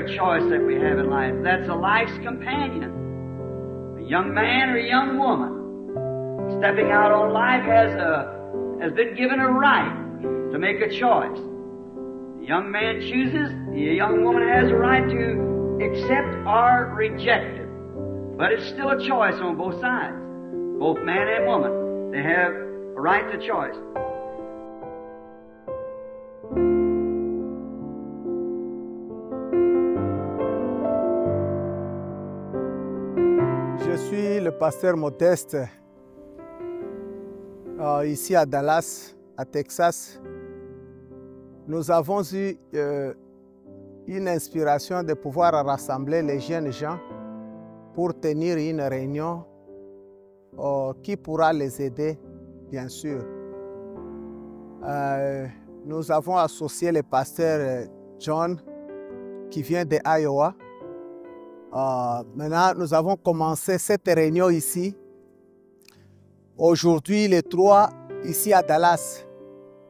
a choice that we have in life. That's a life's companion. A young man or a young woman stepping out on life has been given a right to make a choice. The young man chooses, the young woman has a right to accept or reject it. But it's still a choice on both sides. Both man and woman, they have a right to choice. Je suis le pasteur Modeste ici à Dallas, à Texas. Nous avons eu une inspiration de pouvoir rassembler les jeunes gens pour tenir une réunion qui pourra les aider, bien sûr. Nous avons associé le pasteur John qui vient de Iowa. Maintenant, nous avons commencé cette réunion ici. Aujourd'hui, le 3, ici à Dallas.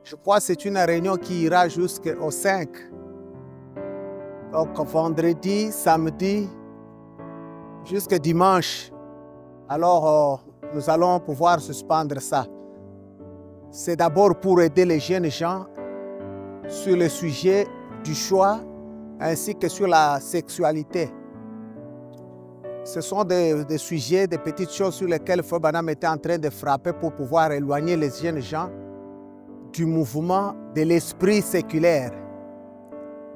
Je crois que c'est une réunion qui ira jusqu'au 5. Donc, vendredi, samedi, jusqu'à dimanche. Alors, nous allons pouvoir suspendre ça. C'est d'abord pour aider les jeunes gens sur le sujet du choix ainsi que sur la sexualité. Ce sont des sujets, des petites choses sur lesquelles Frère Branham était en train de frapper pour pouvoir éloigner les jeunes gens du mouvement de l'esprit séculaire.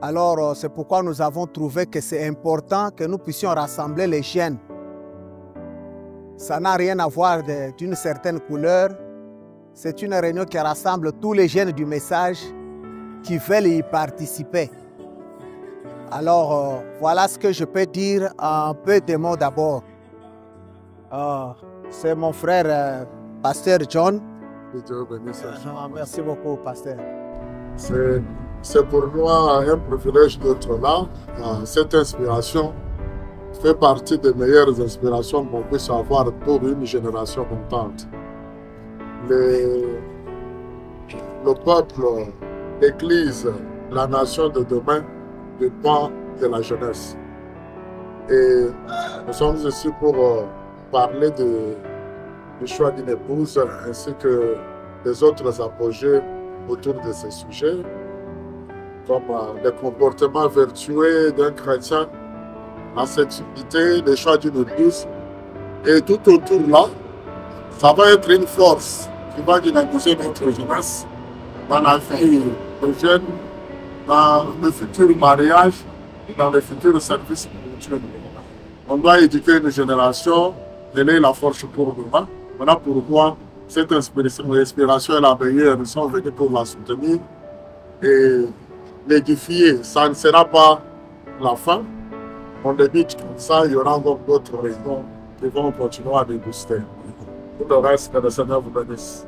Alors, c'est pourquoi nous avons trouvé que c'est important que nous puissions rassembler les jeunes. Ça n'a rien à voir d'une certaine couleur. C'est une réunion qui rassemble tous les jeunes du message qui veulent y participer. Alors, voilà ce que je peux dire en peu de mots d'abord. C'est mon frère, pasteur John. Que Dieu bénisse. Merci beaucoup, pasteur. C'est pour moi un privilège d'être là. Cette inspiration fait partie des meilleures inspirations qu'on puisse avoir pour une génération montante. Le peuple, l'Église, la nation de demain dépend de la jeunesse. Et nous sommes ici pour parler du choix d'une épouse ainsi que des autres apogées autour de ces sujets, comme les comportements vertueux d'un chrétien, la sexualité, le choix d'une épouse. Et tout autour là, ça va être une force qui va dynamiser notre jeunesse dans la vie des jeunes, dans le futur mariage, dans le futur service spirituel. On doit éduquer une génération, donner la force pour demain. Voilà pourquoi cette inspiration est la meilleure. Nous sommes venus pour la soutenir et l'édifier. Ça ne sera pas la fin. On débute comme ça, il y aura encore d'autres réunions qui vont continuer à déguster. Pour le reste, que le Seigneur vous bénisse.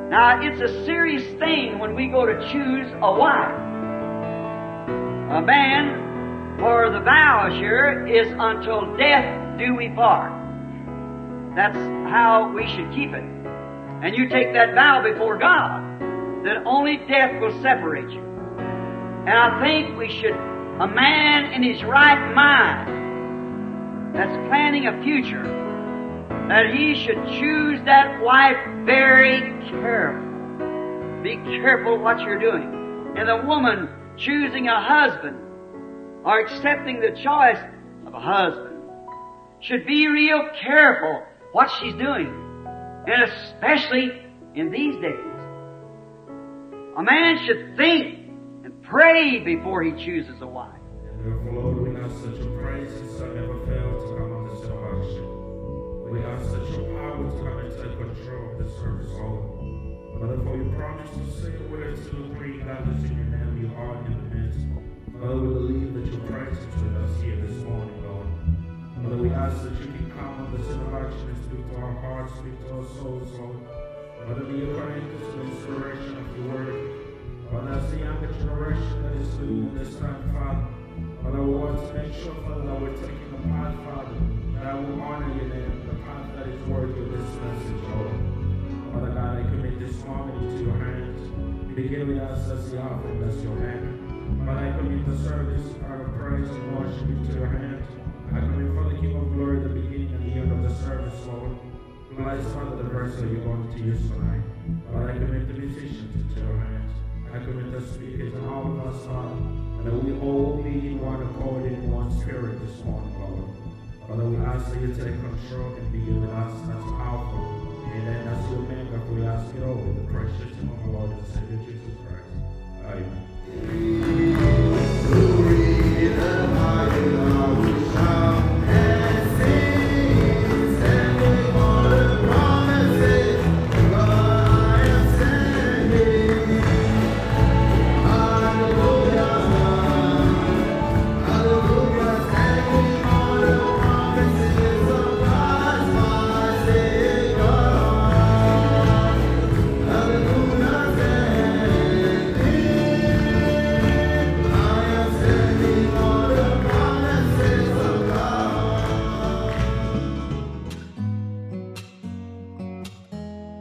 Now, it's a serious thing when we go to choose a wife. A man, for the vow here is until death do we part. That's how we should keep it. And you take that vow before God, that only death will separate you. And I think we should, a man in his right mind that's planning a future, that he should choose that wife very careful. Be careful what you're doing. And the woman choosing a husband or accepting the choice of a husband should be real careful what she's doing. And especially in these days. A man should think and pray before he chooses a wife. Therefore, Lord, we ask that your praises shall never fail to come on this salvation. We ask that your power to come and take control of this service, Lord. Father, for you promise to say where 2 or 3 gathers in your name, you are in the midst. Father, we believe that your presence with us here this morning, Lord. Father, we ask that you can come on this interaction and speak to our hearts, speak to our souls, Lord. Father, be according to the inspiration of your word. Father, as the younger generation that is living in this time, Father, Father, we want to make sure, Father, that we're taking the path, Father, that will honor your name, the path that is worthy of this message, Lord. Father God, I commit this moment into your hands. Begin with us as the offering, as your man. But I commit the service out of praise and worship into your hands. I commit for the King of Glory, the beginning and the end of the service, Lord. Bless Father the vessel you're going to use tonight. But I commit the musicians into your hands. I commit the speakers and all of us, Father. And that we all be in one accord and in one spirit this morning, Lord. Father, we ask that you take control and be with us as powerful. And then as your member, we ask it all in the precious name of our Lord and Savior Jesus Christ. Amen.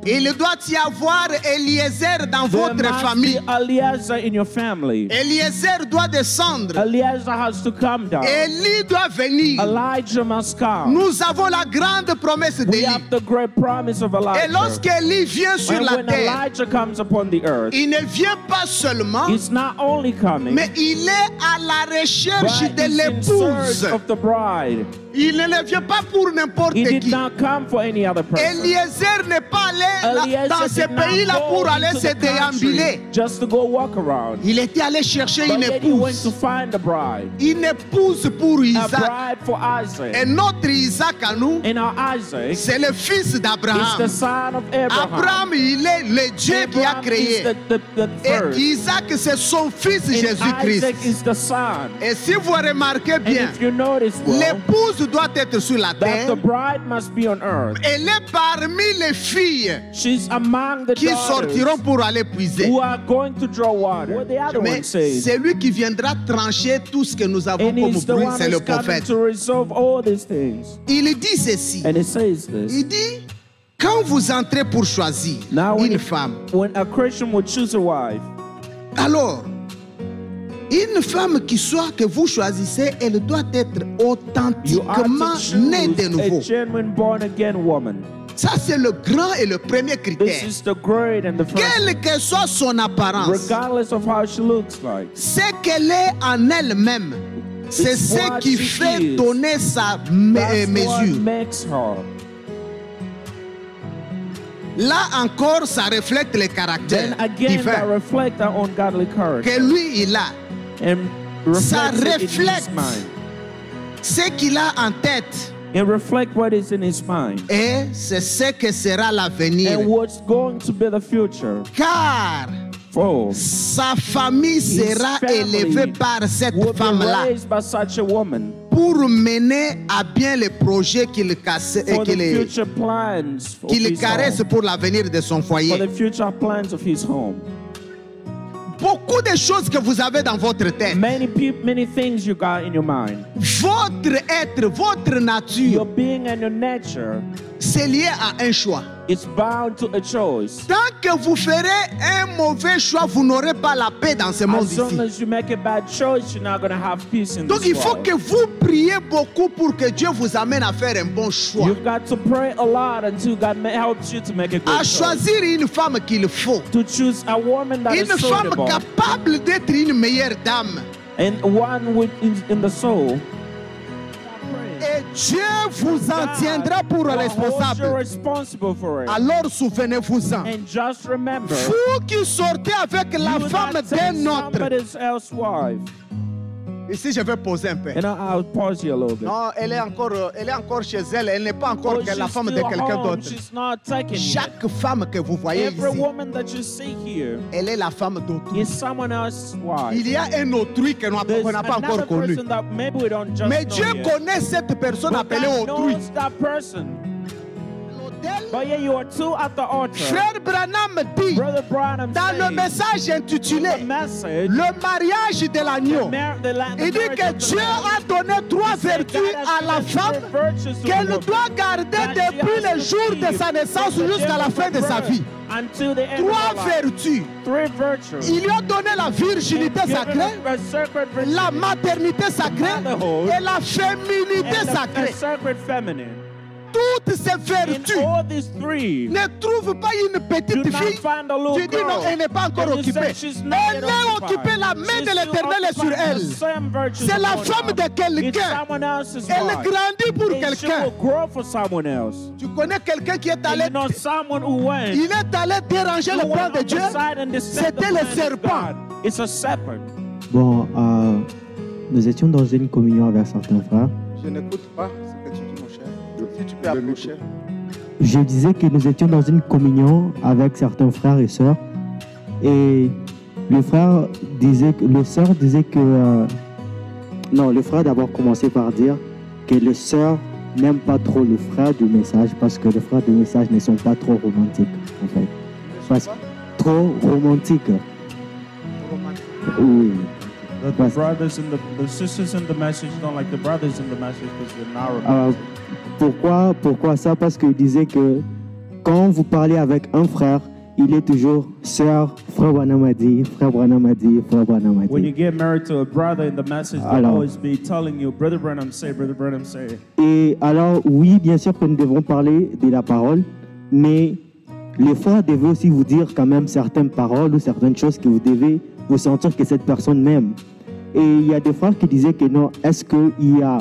Il doit y avoir Eliezer dans votre famille. Eliezer in your family. Eliezer doit descendre. Eliezer has to come down. Élie doit venir. Elijah must come. Nous avons la grande promesse We d'Élie. have the great promise of Elijah. Et lorsqu'Élie vient sur And la when terre, Elijah comes upon the earth, il ne vient pas seulement, he's not only coming, mais il est à la recherche but de he's in l'épouse. search of the bride. Il ne vient pas pour n'importe He did qui. not come for any other person. Eliezer n'est pas allé Eliezer dans ce did not pays-là go pour aller into se the country déambuler. just to go walk around. Il était allé chercher But une yet he went to épouse. find a bride. Une épouse pour A Isaac. bride for Isaac. Et notre Isaac à nous, And our Isaac c'est le fils is the d'Abraham. son of Abraham. Abraham, il est le Dieu qui a Abraham créé. is the Et first. Isaac, c'est son fils And Jésus-Christ. Isaac is the son. Et si vous remarquez And bien, if you notice well, l'épouse doit être sur la that terre. the bride must be on earth. Elle est parmi les filles She's among the qui daughters sortiront pour aller puiser. who are going to draw water. What the other Mais one says. c'est lui qui viendra trancher tout ce que nous avons And comme he's the bruit, one c'est le who's coming prophète. to resolve all these things. Il dit ceci. And it says this. Il dit, quand vous entrez pour choisir Now une femme, when a Christian would choose a wife, alors, une femme que vous choisissez, elle doit être you are authentiquement to née de choose nouveau. a genuine born again woman. Ça, c'est le grand et le premier This critère. is the great and the first. Quelle que soit son apparence, Regardless of how she looks like. ce qu'elle est en elle-même, c'est It's ce what qui she fait is. donner sa That's what mesure. makes her. Là encore, ça reflète le caractère Then again, that divin reflect our ungodly character. que lui, il a. And Ça reflects it in reflète his mind. ce qu'il a en tête. And reflect what is in his mind. Et c'est ce que sera l'avenir. And what's going to be the future. Car For sa famille sera family élevée par cette will be femme-là raised by such a woman pour mener à bien les projets qu'il for the future plans of qu'il his caresse home. pour l'avenir de son For foyer. the future plans of his home. Beaucoup de choses que vous avez dans votre tête. Many things you got in your mind. Votre être, votre Your nature, being and your nature c'est lié à un choix. is bound to a choice. Tant que vous ferez un mauvais choix, vous n'aurez pas la paix dans ce monde As long ici. as you make a bad choice, you're not going to have peace in Donc this il faut world. que vous priez beaucoup pour que Dieu vous amène à faire un bon choix. You've got to pray a lot until God helps you to make a good À choice. choisir une femme qu'il faut. To choose a woman that Une is femme suitable capable d'être une meilleure dame. and one with in the soul. Et Dieu vous en tiendra pour God holds you responsable. responsible for it. Alors souvenez-vous-en. And just remember, Vous qui sortez avec la you femme not take d'un autre. somebody else's wife. Ici, je vais poser un peu. And I'll pause you a little bit. Non, elle est encore chez elle. Elle n'est pas encore Oh, que la she's femme de still quelqu'un home. d'autre. She's not taken yet. Chaque femme que vous voyez Every ici, woman that you see here elle est la femme d'autrui. is someone else's wife. Il y a un autrui que There's qu'on n'a pas encore another connu. person that maybe we don't just Mais know Dieu yet. connaît cette personne But appelée God autrui. knows that person. L'autel But yeah, you are two at the altar. Frère Branham dit Brother Branham dans le says message in intitulé the message, Le mariage de l'agneau, the il dit marriage que of the Dieu Lamb. a donné trois He said vertus God has à la given femme three virtues to the qu'elle woman doit garder that she depuis has le to jour de keep sa naissance from the jusqu'à la day fin of de her sa birth vie. until the end of Trois her life. vertus. Three virtues. Il lui a donné la virginité He's given sacrée, her a sacred virginity, la maternité sacrée motherhood, et la féminité and a sacrée. sacred feminine. Toutes ces In vertus all these three, ne trouvent pas une do petite not fille. find a little Tu dis non, girl. elle n'est pas encore And you say occupée. she's not Elle yet est occupied. occupée, la main She's de still l'Éternel est sur occupying elle. the same virtues C'est la upon femme her. de It's quelqu'un. someone else's Elle wife. grandit pour And she quelqu'un. will grow for someone else. Tu connais quelqu'un qui est And allé, you know someone who went, il est allé déranger le plan de Dieu. C'était le serpent. It's a serpent. Bon, nous étions dans une communion avec certains frères. Je n'écoute pas ce que tu dis, mon cher. Si tu peux approcher. Je disais que nous étions dans une communion avec certains frères et sœurs. Et le frère disait que, le sœur disait que... non, le frère d'abord commençait par dire que le sœur n'aime pas trop le frère du message parce que les frères du message ne sont pas trop romantiques, en fait. Parce que trop romantiques. Oui. The brothers and the sisters in the message don't like the brothers in the message because they're not romantic. Pourquoi ça? Parce qu'il disait que quand vous parlez avec un frère, il est toujours sœur, frère Branham a dit, frère Branham a dit, frère Branham a When you dit. get married to a brother in the message, they'll Alors. always be telling you, Brother Branham say, Brother Branham say. Et alors, oui, bien sûr que nous devons parler de la parole, mais les frères devaient aussi vous dire quand même certaines paroles ou certaines choses que vous devez vous sentir que cette personne m'aime. Et il y a des frères qui disaient que non, est-ce qu'il y a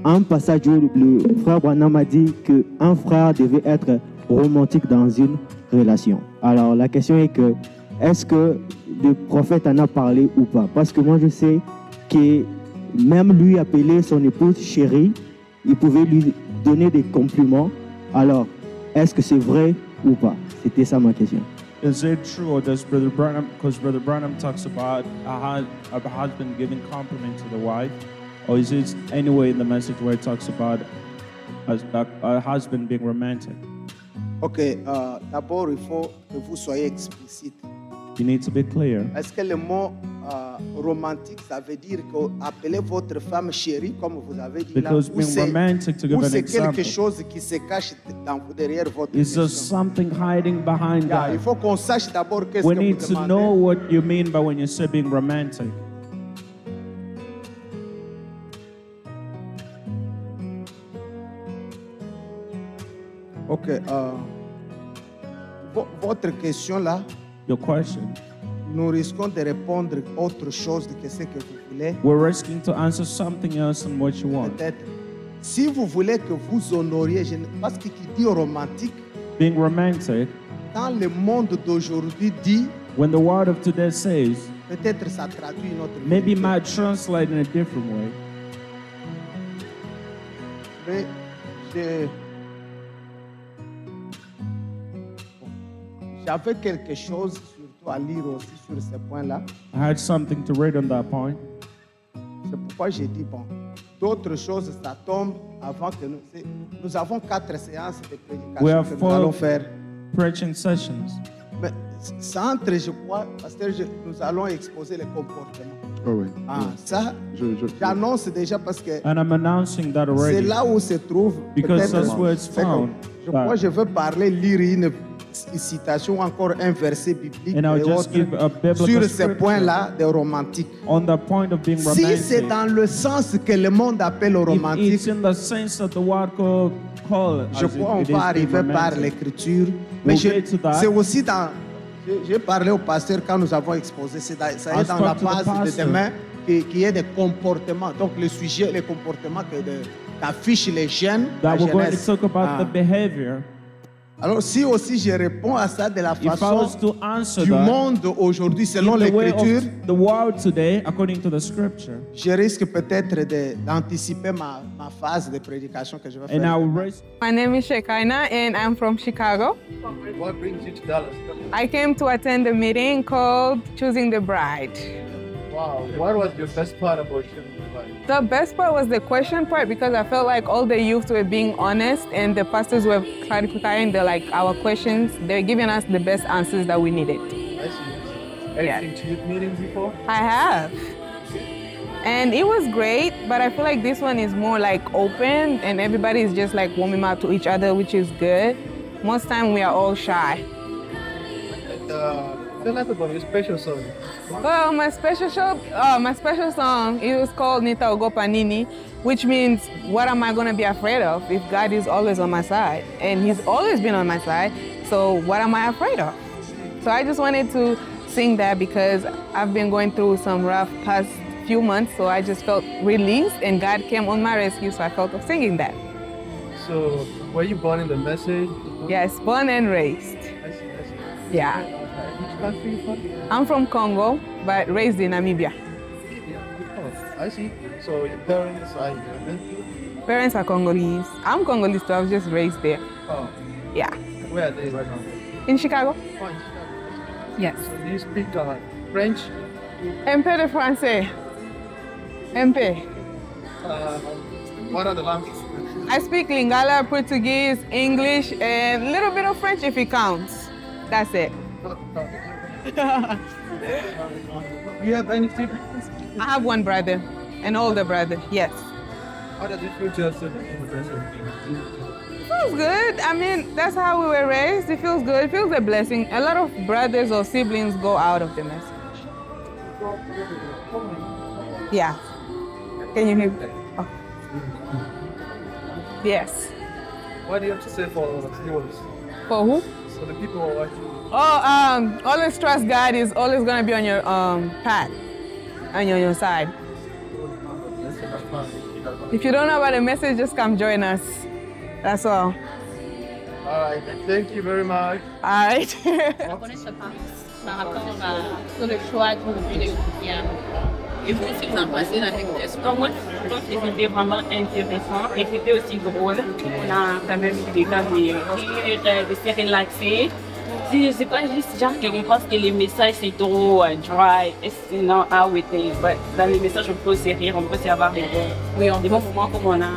un passage où le frère Branham a dit qu'un frère devait être romantique dans une relation. Alors la question est que, est-ce que le prophète en a parlé ou pas? Parce que moi je sais que même lui appeler son épouse chérie, il pouvait lui donner des compliments. Alors, est-ce que c'est vrai ou pas? C'était ça ma question. Is it true, or does Brother Branham, because Brother Branham talks about a husband giving compliment to the wife, or is it anywhere in the message where it talks about a husband being romantic? Ok, d'abord il faut que vous soyez explicite. You need to be clear. Est-ce que le mot romantique, ça veut dire qu'appeler votre femme chérie, comme vous avez dit là, Because ou being romantic, to give ou an c'est quelque example, chose qui se cache derrière votre is there question. something hiding behind Yeah, il that? faut qu'on sache d'abord qu'est-ce We que need vous to demandez. know what you mean by when you say being romantic. Ok, votre question là, Your question, nous risquons de répondre autre chose que ce que vous voulez. we're risking to answer something else than what you want. Peut-être. Si vous voulez que vous honoriez, parce que qui dit romantique, Being romantic, quand le monde d'aujourd'hui dit, when the word of today says, peut-être ça traduit une autre maybe vérité. might translate in a different way. Mais j'avais quelque chose surtout à lire aussi sur ce point-là. I had something to read on that point. C'est pourquoi j'ai dit, bon, d'autres choses, ça tombe avant que nous avons 4 séances de We have prédication que nous allons 4 faire. preaching sessions. Mais ça entre, je crois, pasteur, nous allons exposer les comportements. Oh oui. Ah, ça, j'annonce déjà parce que And I'm announcing that c'est already. là où se trouve. Because peut-être- that's where it's c'est comme- found. Je crois que je veux parler, lire une citation ou encore un verset biblique And I'll et just autres give a biblical sur ce scripture point-là de romantique. on the point of being Si c'est romantic. dans le sens que le monde appelle If romantique, it's in the sense that the word call je as crois qu'on it is va being arriver par romantic. l'écriture. We'll Mais get to that. c'est aussi dans. J'ai parlé au pasteur quand nous avons exposé. Ça I est dans la spoke to the phase de pastor. demain qui est des comportements. Donc le sujet, les comportements qu'affichent les jeunes. la That we're going to jeunesse. talk about Ah. the behavior. Alors si aussi je réponds à ça de la If I was façon to answer du that monde aujourd'hui, selon in the way l'écriture, of the world today, according to the scripture, je risque peut-être d'anticiper ma phase de prédication que je vais and I faire. will raise. My name is Shekinah and I'm from Chicago. What brings you to Dallas? I came to attend a meeting called Choosing the Bride. Wow, what was your best part about your The best part was the question part because I felt like all the youth were being honest and the pastors were clarifying our questions. They were giving us the best answers that we needed. I see. Anything to youth meetings before? I have. And it was great, but I feel like this one is more like open and everybody is just like warming up to each other, which is good. Most time we are all shy. Tell us about your special song. Well, my special song, it was called Nita Ogopa Nini, which means what am I going to be afraid of if God is always on my side? And he's always been on my side, so what am I afraid of? So I just wanted to sing that because I've been going through some rough past few months, so I just felt released and God came on my rescue, so I felt of singing that. So, were you born in the Message? Yes, born and raised. I see. Yeah. Which country are you from? I'm from Congo, but raised in Namibia. Oh, I see. So, your parents are Ugandan? Parents are Congolese. I'm Congolese too, I was just raised there. Oh. Yeah. Where are they right now? In Chicago? Oh, in Chicago. Yes. So, do you speak French? Un peu de français. Un peu. What are the languages? I speak Lingala, Portuguese, English, and a little bit of French if it counts. That's it. You have any siblings? I have one brother, an older brother, yes. How does it feel to have siblings in the Message? Feels good. I mean, that's how we were raised. It feels good. It feels a blessing. A lot of brothers or siblings go out of the Message. Yeah. Can you hear me? Oh. Yes. What do you have to say for viewers? For who? So the people who are watching. Oh, always trust God is always gonna be on your path, on your side. If you don't know about the message, just come join us. That's all. All right. Thank you very much. All right. Par rapport sur le choix de l'étudiant. Et vous aussi, vous en passez dans l'expression. Donc, moi, je pense que c'était vraiment intéressant et c'était aussi drôle. On a quand même eu des cas de se relaxer. Je sais pas juste genre qu'on pense que les messages c'est trop dry, c'est non how it is, but dans les messages on peut aussi rire, on peut aussi avoir des bons moments comme on a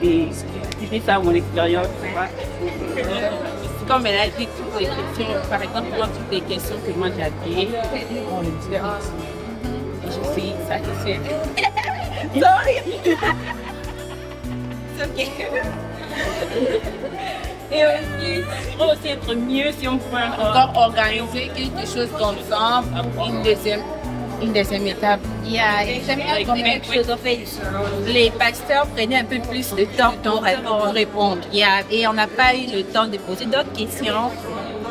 et c'était ça mon expérience, tu vois. Comme elle a dit toutes les questions, par exemple moi toutes les questions que moi j'ai je suis satisfaite. Sorry. It's okay. Et aussi, il faut aussi être mieux si on peut encore organiser quelque chose comme ça pour une deuxième étape. J'aimerais qu'on ait quelque chose, en fait, les pasteurs prenaient un peu plus de temps pour répondre. Et on n'a pas eu le temps de poser d'autres questions.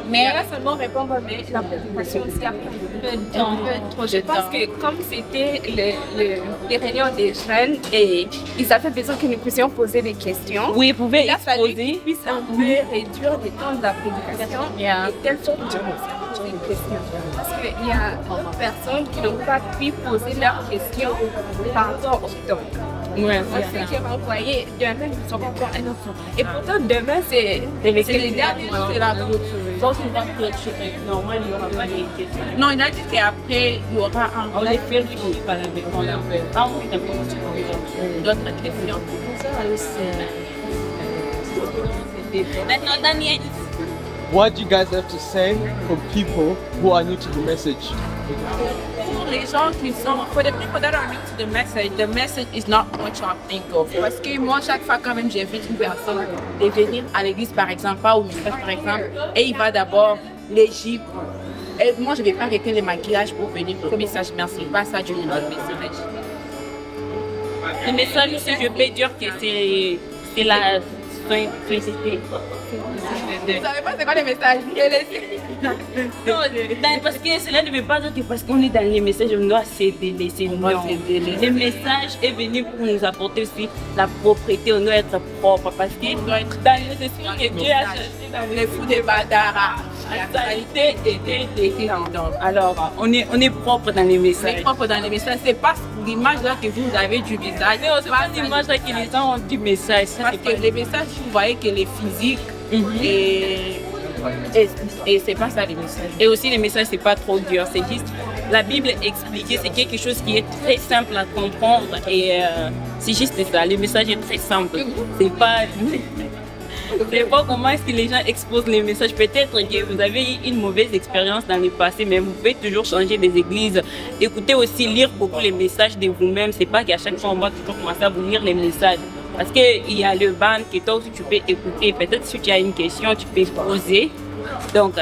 Mais là seulement répondre, mais la présentation aussi a pris un peu trop de temps. Parce que comme c'était les réunions des jeunes et ils avaient besoin que nous puissions poser des questions. Oui, ils pouvaient exposer. Qu'ils puissent un peu réduire le temps de la prédication et telle sorte de questions. Parce qu'il y a d'autres personnes qui n'ont pas pu poser leurs questions par rapport au temps. Ouais, c'est ça. Qui va envoyer demain, ils sont encore un autre. Et pourtant, demain, c'est les derniers jours de la route. Donc, il va clôturer. Normalement, il n'y aura pas de questions. Non, il a dit qu'après, il y aura un. On les fait par la maison. Ah oui, d'autres questions. Maintenant, Daniel. What do you guys have to say for people who are new to the message? Pour les gens qui sont, for the people that are new to the message is not what you think of. Parce que moi, chaque fois quand même j'invite une personne de venir à l'église par exemple, pas au message par exemple, et il va d'abord l'Égypte. Et moi, je ne vais pas arrêter le maquillage pour venir pour le message. Merci, pas ça du message. Le message aussi, je peux dire que c'est la simplicité. Vous ne savez pas c'est quoi le message? Non, parce que cela ne veut pas dire que parce qu'on est dans les messages, on doit s'aider. Non, le message est venu pour nous apporter aussi la propreté, on doit être propre parce qu'il doit être dans les esprits que Dieu a cherché dans les fous de Badara. La qualité était donc. Alors, on est propre dans les messages. On est propre dans les messages, c'est pas l'image là que vous avez du visage. C'est pas l'image là que les gens ont du message. Parce que les messages, vous voyez que les physiques et c'est pas ça les messages. Et aussi les messages c'est pas trop dur, c'est juste la Bible expliquée, c'est quelque chose qui est très simple à comprendre et c'est juste ça, le message est très simple. C'est pas comment est-ce que les gens exposent les messages. Peut-être que vous avez eu une mauvaise expérience dans le passé, mais vous pouvez toujours changer des églises. Écoutez aussi, lire beaucoup les messages de vous-même. C'est pas qu'à chaque fois on va toujours commencer à vous lire les messages. Parce qu'il y a le band que toi aussi tu peux écouter. Peut-être si tu as une question, tu peux poser. Donc,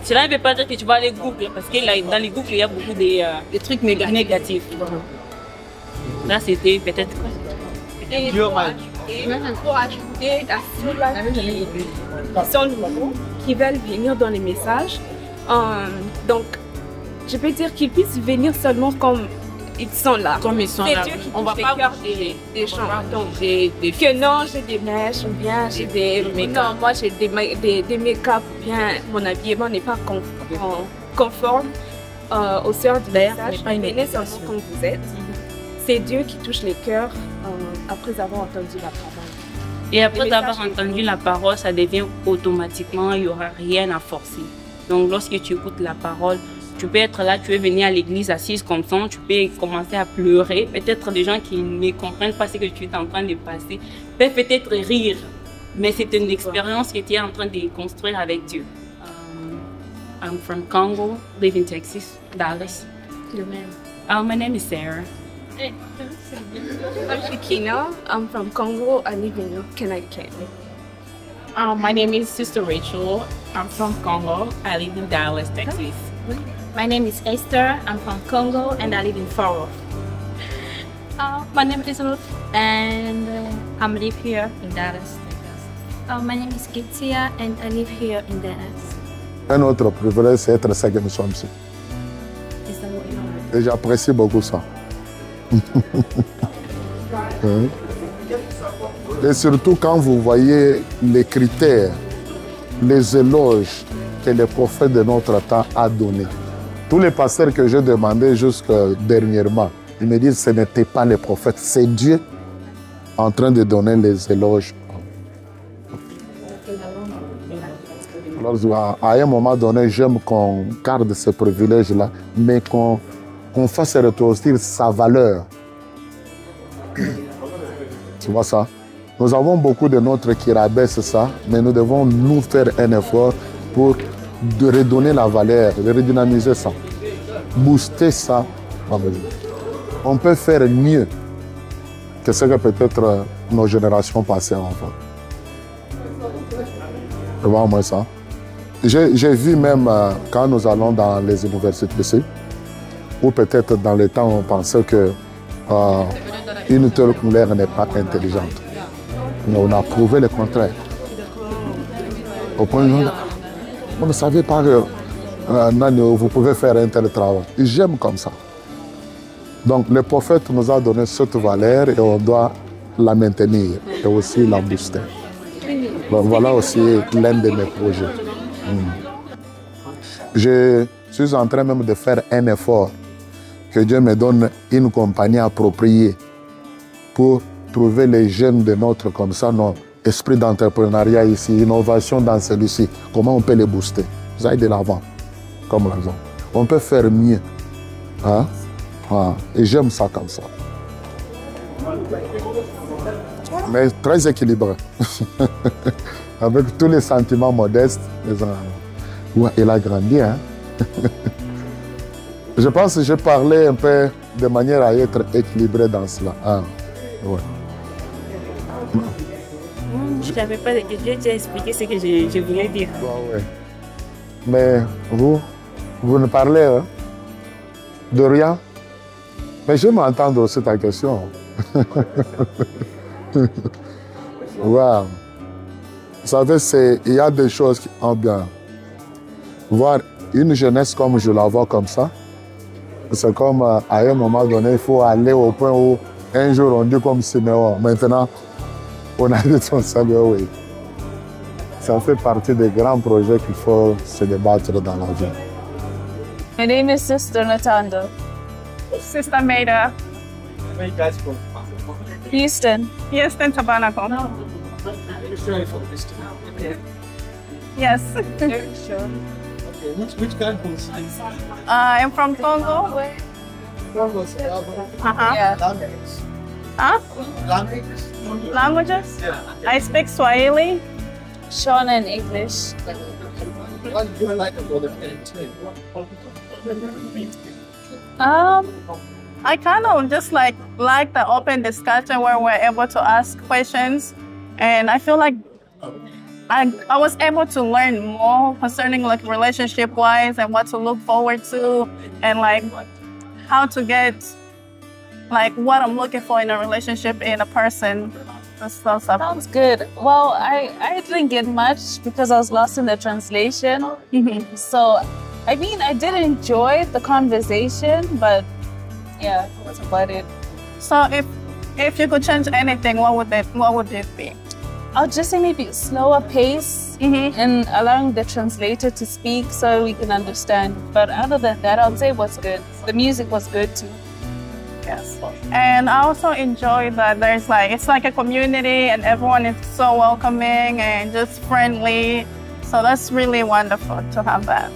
cela ne veut pas dire que tu vas aller Google, parce que là, dans les Google, il y a beaucoup de trucs négatifs. Là, c'était peut-être quoi? Et pour ajouter à ceux qui sont nouveaux, qui veulent venir dans les messages, donc je peux dire qu'ils puissent venir seulement comme ils sont là. Comme ils sont là. Dieu qui on va pas cœurs des gens. Donc, que non, j'ai des mèches ou bien j'ai des make-up. Non, moi j'ai des make-up ou bien mon habillement n'est pas conforme aux sœurs du message. Venez seulement comme vous êtes. C'est Dieu qui touche les cœurs après avoir entendu la parole. Et après avoir entendu la parole, ça devient automatiquement, il n'y aura rien à forcer. Donc lorsque tu écoutes la parole, tu peux être là, tu veux venir à l'église assise comme ça, tu peux commencer à pleurer. Peut-être des gens qui ne comprennent pas ce que tu es en train de passer peuvent peut-être rire, mais c'est une expérience que tu es en train de construire avec Dieu. I'm from Congo, live in Texas, Dallas. My name is Sarah. I'm Shakina. I'm from Congo. I live in Connecticut. My name is Sister Rachel. I'm from Congo. I live in Dallas, Texas. My name is Esther. I'm from Congo and I live in Fort Worth. My name is Ruth and I live here in Dallas, Texas. My name is Kitsia and I live here in Dallas. Un autre privilège, c'est être ça que nous sommes ici. Et j'apprécie beaucoup ça. Et surtout quand vous voyez les critères, les éloges que le prophète de notre temps a donnés. Tous les pasteurs que j'ai demandé jusqu'à dernièrement, ils me disent que ce n'était pas les prophètes, c'est Dieu en train de donner les éloges. Alors, à un moment donné, j'aime qu'on garde ce privilège-là, mais qu'on fasse retranscrire sa valeur. Tu vois ça? Nous avons beaucoup de nôtres qui rabaissent ça, mais nous devons nous faire un effort pour redonner la valeur, de redynamiser ça, booster ça. On peut faire mieux que ce que peut-être nos générations passées ont fait. Tu vois moi ça? J'ai vu même quand nous allons dans les universités ici, ou peut-être dans le temps on pensait que une telle couleur n'est pas intelligente. Mais on a prouvé le contraire. Au point où on ne savait pas que vous pouvez faire un tel travail. J'aime comme ça. Donc le prophète nous a donné cette valeur et on doit la maintenir et aussi la booster. Donc voilà aussi l'un de mes projets. Je suis en train même de faire un effort que Dieu me donne une compagnie appropriée pour trouver les jeunes de notre comme ça, notre esprit d'entrepreneuriat ici, innovation dans celui-ci. Comment on peut les booster? Vous allez de l'avant, comme l'argent. On peut faire mieux. Hein? Et j'aime ça comme ça. Mais très équilibré. Avec tous les sentiments modestes. Ouais, il a grandi, hein? Je pense que j'ai parlé un peu de manière à être équilibré dans cela. Ouais. Je n'avais pas de question, tu as expliqué ce que je voulais dire. Ouais. Mais vous ne parlez hein, de rien. Mais je m'entends aussi ta question. Wow. Vous savez, il y a des choses qui ont bien. Voir une jeunesse comme je la vois comme ça, c'est comme à un moment donné, il faut aller au point où un jour on dit comme Siméon. Maintenant, on a dit son salut, oui. Ça fait partie des grands projets qu'il faut se débattre dans la vie. My name is Sister Natanda. Sister Maida. Where you guys from? Houston. Houston, Tabernacle. Yes. Okay, which country? I'm from Congo. Congo. Yeah. Languages. Huh? Languages. Languages? Yeah. I speak Swahili. Sean and English. What do you like about the Philippines? I kind of just like the open discussion where we're able to ask questions, and I feel like I was able to learn more concerning like relationship wise and what to look forward to, and like how to get like what I'm looking for in a relationship in a person. Sounds good. Well, I didn't get much because I was lost in the translation. So, I mean, I did enjoy the conversation, but yeah, that's about it. So, if you could change anything, what would it be? I'll just say maybe slower pace and allowing the translator to speak so we can understand. But other than that, I'll say what's good. The music was good too. Yes. And I also enjoy that there's like, it's like a community and everyone is so welcoming and just friendly. So that's really wonderful to have that.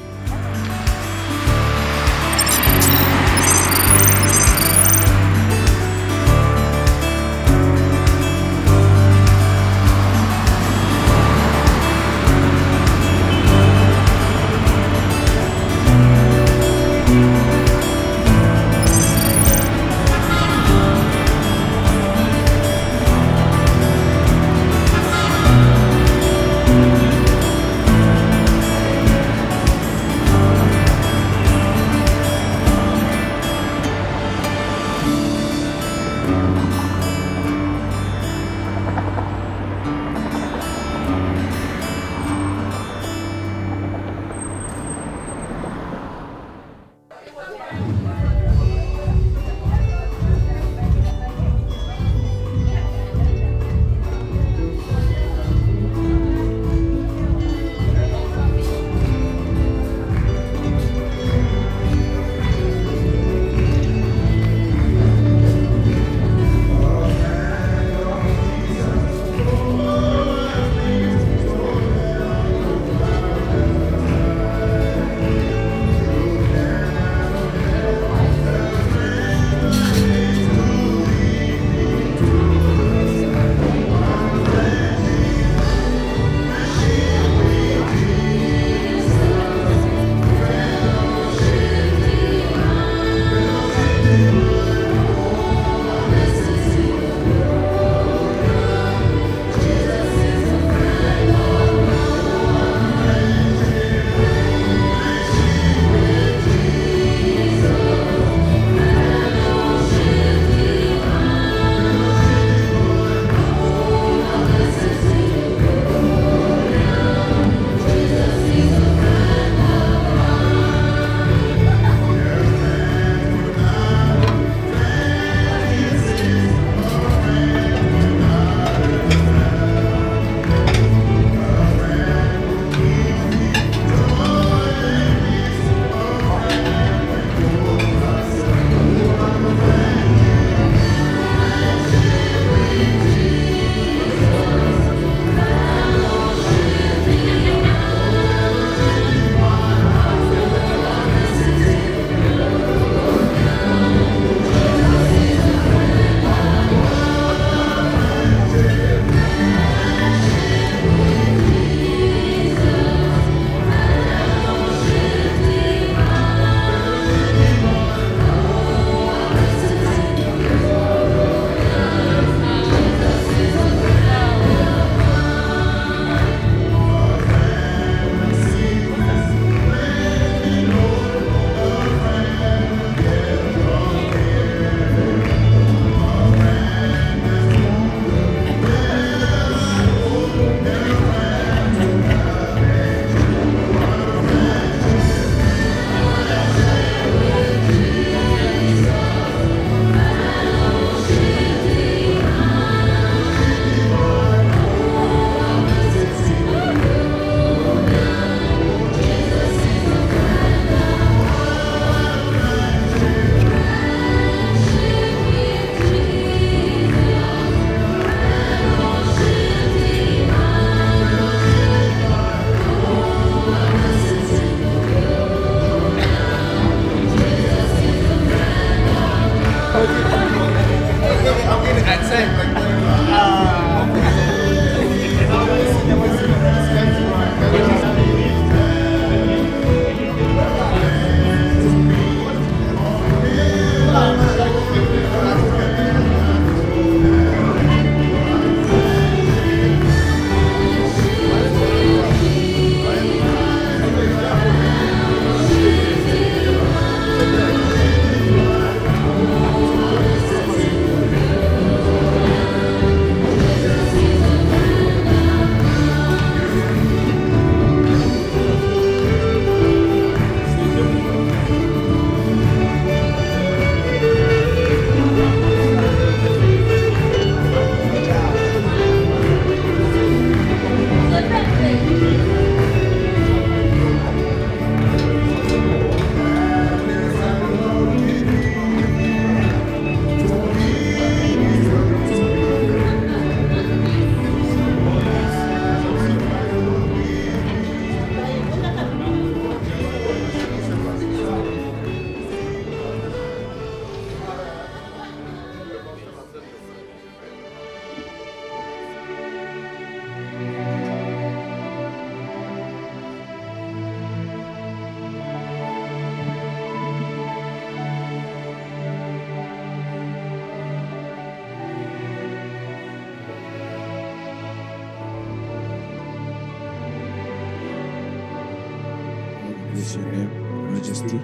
bless your name, Majesty.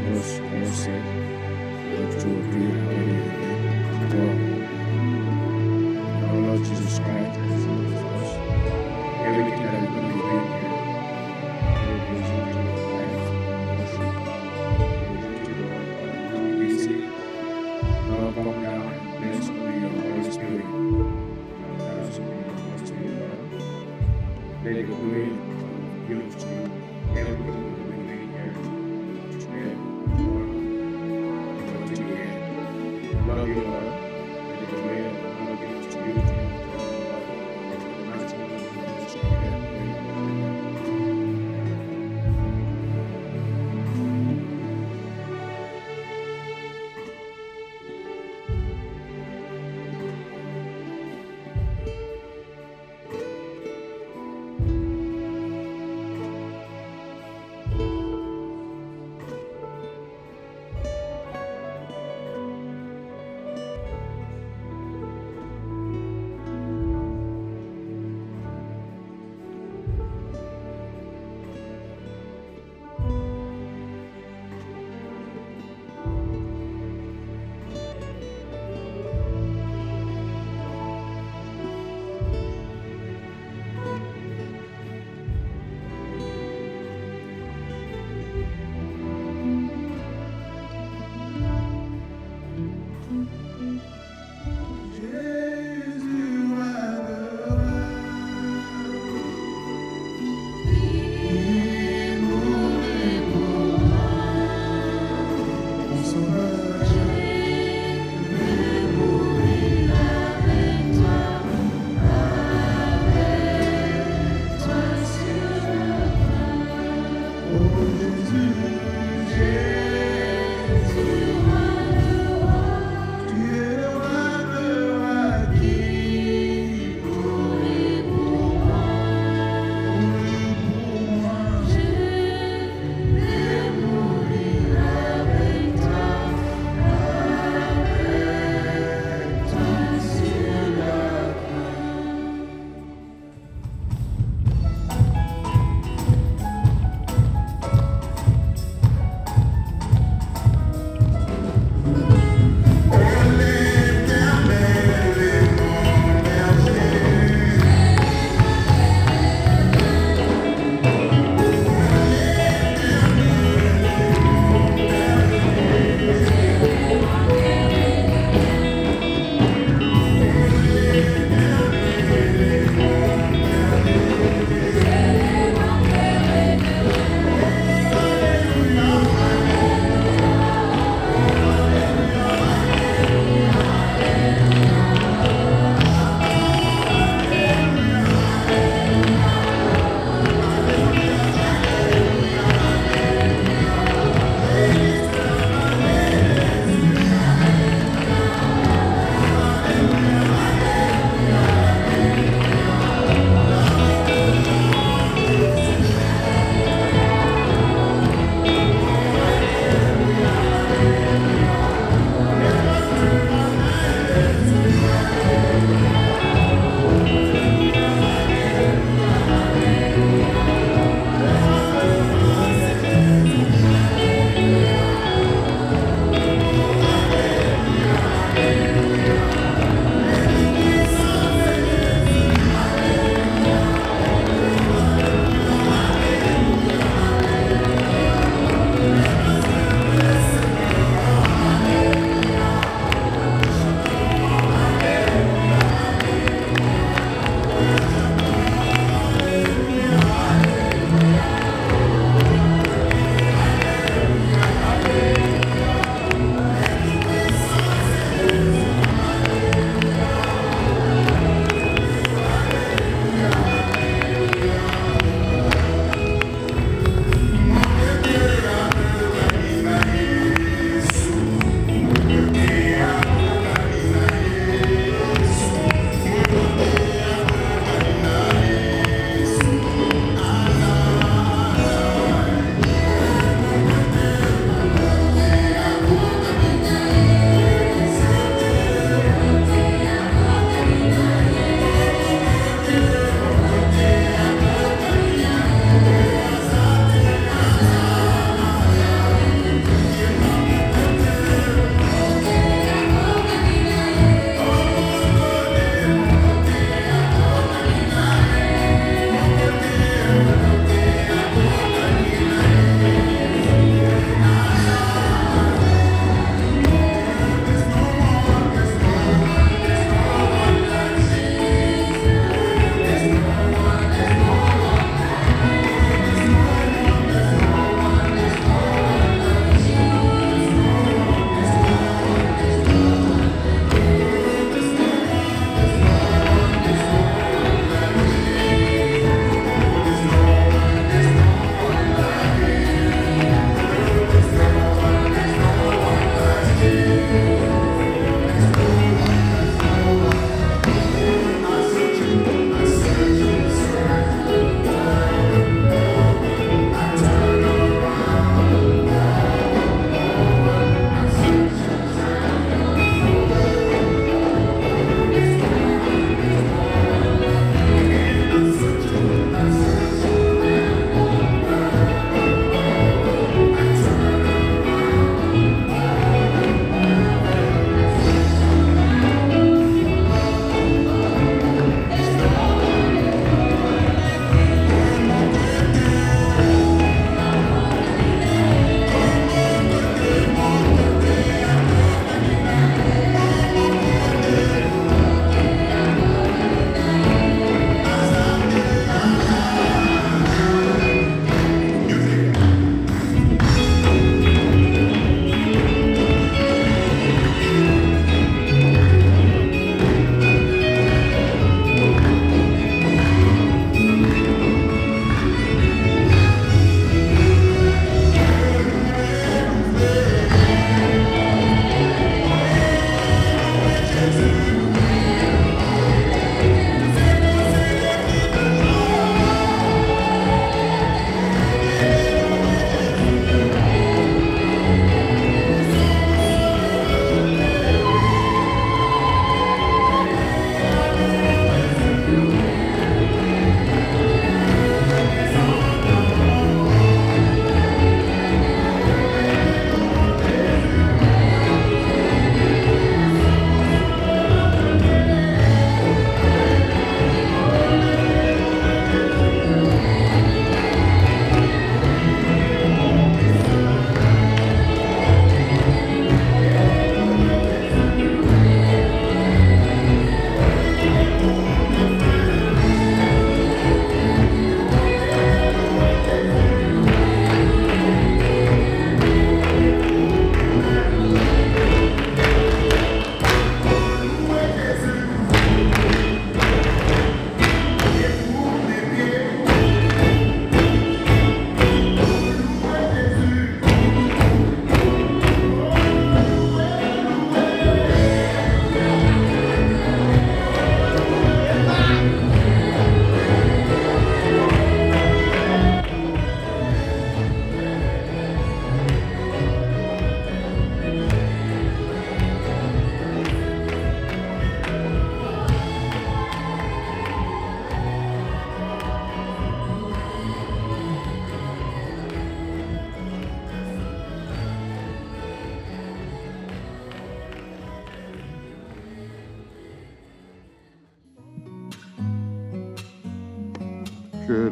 Most said, Lord, to agree and body in your name. For our Lord Jesus Christ, as he is us, everything that we're going to be doing here, we present to our life, worship, to our basic. Lord, come down and bless only your Holy Spirit. And bless only your Holy Spirit, Lord. Let the glory be used to you. Everything that we're doing here, today, Lord, to the end. Love you, Lord. Let the glory of the Lord be used to you, to you,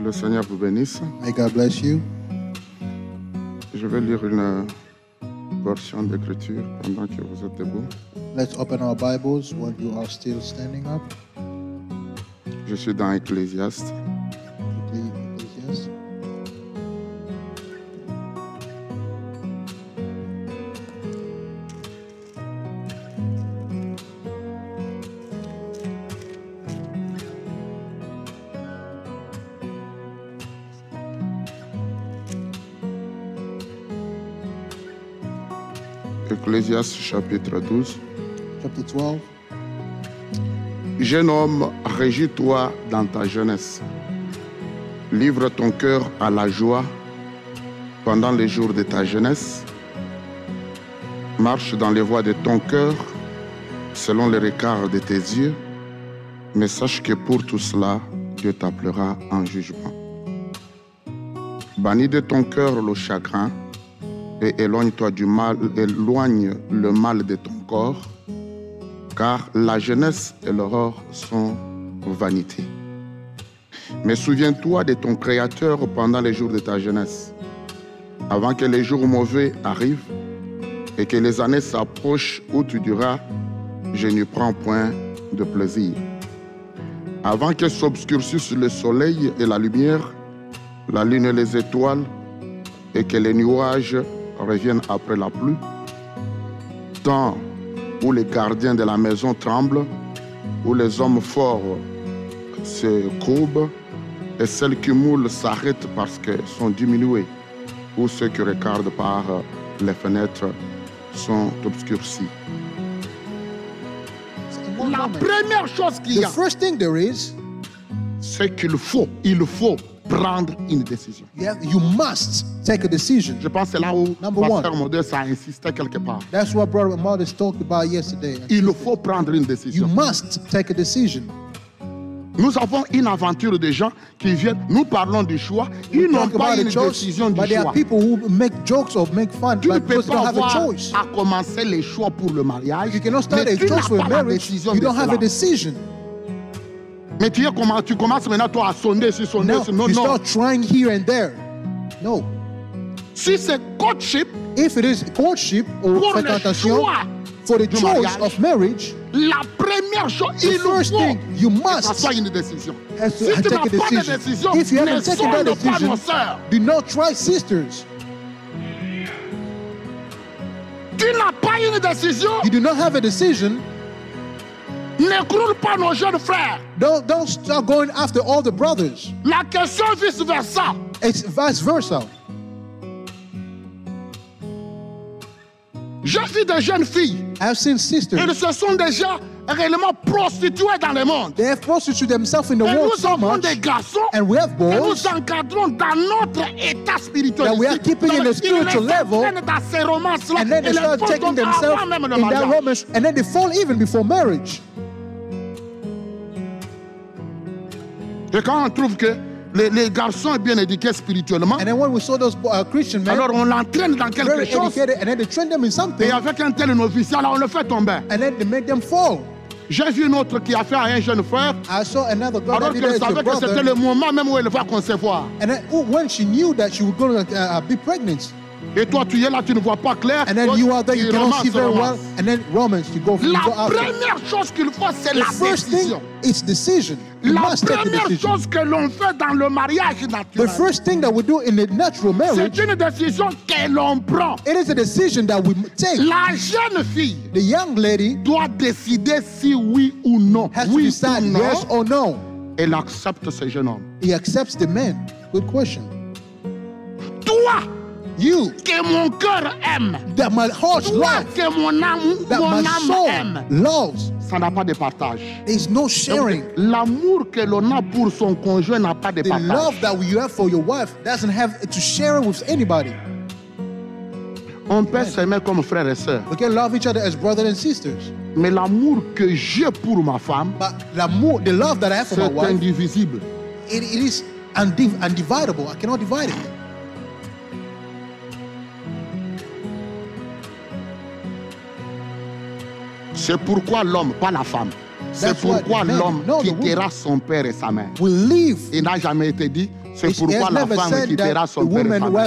Le Seigneur vous bénisse. May God bless you. Je vais lire une portion d'écriture pendant que vous êtes debout. Let's open our Bibles while you are still standing up. Je suis dans Ecclésiaste. Ecclesiastes. Ecclésiaste chapitre 12. Chapter 12. Jeune homme, régis-toi dans ta jeunesse. Livre ton cœur à la joie pendant les jours de ta jeunesse. Marche dans les voies de ton cœur selon les regards de tes yeux. Mais sache que pour tout cela, Dieu t'appellera en jugement. Bannis de ton cœur le chagrin et éloigne-toi du mal, éloigne le mal de ton corps, car la jeunesse et l'aurore sont vanité. Mais souviens-toi de ton Créateur pendant les jours de ta jeunesse, avant que les jours mauvais arrivent et que les années s'approchent où tu diras « Je n'y prends point de plaisir ». Avant que s'obscurcissent le soleil et la lumière, la lune et les étoiles, et que les nuages reviennent après la pluie, temps où les gardiens de la maison tremblent, où les hommes forts se courbent, et celles qui moulent s'arrêtent parce qu'elles sont diminuées, où ceux qui regardent par les fenêtres sont obscurcis. La première chose qu'il y a, c'est qu'il faut prendre une décision. You must take a decision. Je pense que c'est là où Pasteur Modeste a insisté quelque part. That's what Brother Modest talked about yesterday. Il faut prendre une décision. You must take a decision. Nous avons une aventure de gens qui viennent, nous parlons du choix, ils n'ont pas une décision du choix. There are people who make jokes or make fun, tu ne but peux don't pas have a avoir choice. à commencer les choix pour le mariage. You cannot start a choice for a marriage. You don't have a decision. Mais tu commences maintenant toi à sonder sur sonder. No, you start trying here and there. No. Si c'est courtship, if it is courtship or fréquentation, for the choice of marriage, la première chose, il faut you must que ça soit une décision. Si tu n'as pas de décision, if you haven't ne taken that sonde pas decision, nos sœurs. do not try sisters. Tu n'as pas une décision. You do not have a decision. Ne croule pas nos jeunes frères. Don't start going after all the brothers. La question vice versa. It's vice versa. J'ai vu des jeunes filles. I've seen sisters. Elles se sont déjà réellement prostituées dans le monde. They have prostituted themselves in the world nous so avons much. des garçons. And we have boys. Et nous encadrons dans notre état spirituel. That we are keeping in the spiritual level. Dans ces romances-là. And then they start taking themselves in that romance. And then they fall even before marriage. Et quand on trouve que les garçons sont bien éduqués spirituellement, and then when we saw those Christian men, alors on l'entraîne dans quelque chose. And then they train them in something. Et avec un tel noviciat, là, on le fait tomber. And then they make them fall. J'ai vu une autre qui a fait à un jeune frère, I saw another girl alors qu'elle savait que c'était le moment même où elle va concevoir. And then, when she knew that she was going to be pregnant. Et toi, tu es là, tu ne vois pas clair. And then you are there, you cannot see very well. And then romance, you go La after. première chose qu'il faut, c'est la décision. It's decision. You La must take the première decision. chose que l'on fait dans le mariage naturel, The first thing that we do in the natural marriage, c'est une décision que l'on prend. It is a decision that we take. La jeune fille, the young lady, doit décider si oui ou non. Has oui to decide ou non. yes or no. Elle accepte ce jeune homme. He accepts the man. Good question. Toi, you, que mon cœur aime, that my heart loves, que mon âme, that mon my âme soul aime, loves. Ça n'a pas de partage. There's no sharing. L'amour que l'on a pour son conjoint n'a pas de The partage. love that you have for your wife doesn't have to share it with anybody. On peut s'aimer comme frères et sœurs. We can love each other as brothers and sisters. Mais l'amour que j'ai pour ma femme, the love that I have for my c'est wife, indivisible. It is undividable. I cannot divide it. C'est pourquoi l'homme, pas la femme. C'est pourquoi l'homme quittera son père et sa mère. Il n'a jamais été dit. C'est pourquoi la femme quittera son père et sa mère.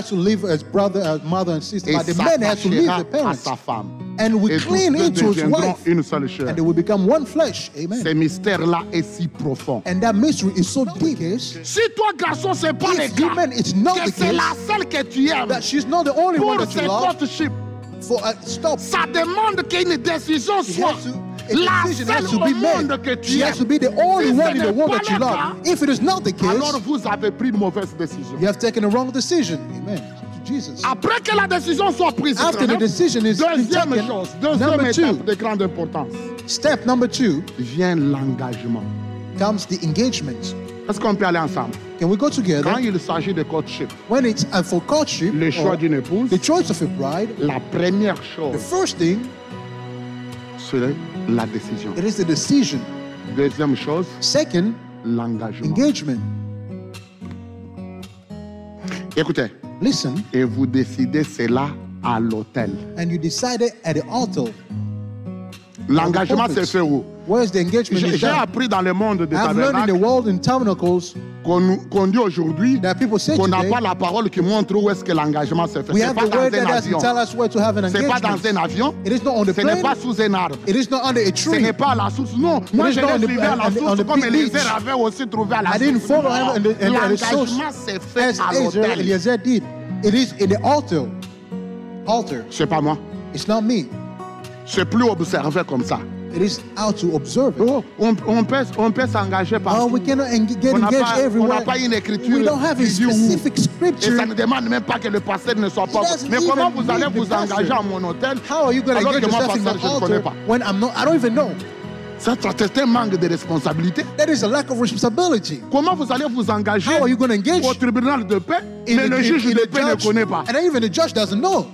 Et s'attachera à sa femme. And we Et cling tous deux into his deviendront wife. une seule chair. And they will become one flesh. Amen. Ce mystère-là est si profond. And that mystery is so deep. Si toi, garçon, c'est pas le If you men, it's not cas, the que c'est case la seule que tu aimes that she's not the only pour one that ce you love. courtship, Stop. ça demande qu'une décision soit la A decision has seule to au be made. monde que tu She has aimes. to be the only Si ce one in n'est the world pas that you le love. cas, If it is not the case, alors vous avez pris une mauvaise décision. you have taken a wrong decision. Amen. To Jesus. Après que la décision soit prise, After the decision is deuxième taken, chose, deuxième number étape two, de grande importance, step number 2 vient l'engagement. comes the engagement. Est-ce qu'on peut aller ensemble? Can we go together? Quand il s'agit de courtship, When it's for courtship, le choix or d'une épouse, the choice of a bride, la première the chose, first thing, c'est la décision. it is the decision. Deuxième chose, Second, l'engagement. engagement. Écoutez, Listen, et vous décidez cela à l'hôtel. and you decided at the altar. L'engagement s'est fait où? Where's the engagement? is J'ai done? appris dans le monde des I've learned in the tabernacles world in tabernacles qu'on dit aujourd'hui that people say qu'on n'a today, pas la parole qui montre où est-ce que l'engagement s'est fait. we C'est have pas the dans word un that doesn't avion. tell us where to have an C'est pas engagement. dans un avion. It is not on the Ce n'est plane. pas sous un arbre. It is not under a Ce tree. n'est pas à la source. Non, moi is je not on l'ai the- suivi à la on the source comme beach. Eliezer avait aussi trouvé à la I didn't source. follow him and the source. L'engagement s'est fait As à Israel, l'hôtel. Eliezer did. It is in the altar. Altar. C'est pas moi. It's not me. C'est plus observé comme ça. It is how to observe it. Oh, on peut s'engager par. Oh, we cannot get On n'a engaged pas, on everywhere. n'a pas une écriture. We don't have a qui dit où. specific Et scripture. ça ne demande même pas que le pasteur ne soit pas. doesn't Mais comment even vous allez need vous the pastor. engager à mon hôtel How are you going to alors engage que moi, yourself in pasteur, the je ne connais altar pas? when I don't even know? C'est un manque de responsabilité. That is a lack of responsibility. Comment vous allez vous engager How are you going to engage au tribunal de paix, in mais the- le juge in de the paix ne judge, connaît pas? and then even the judge doesn't know.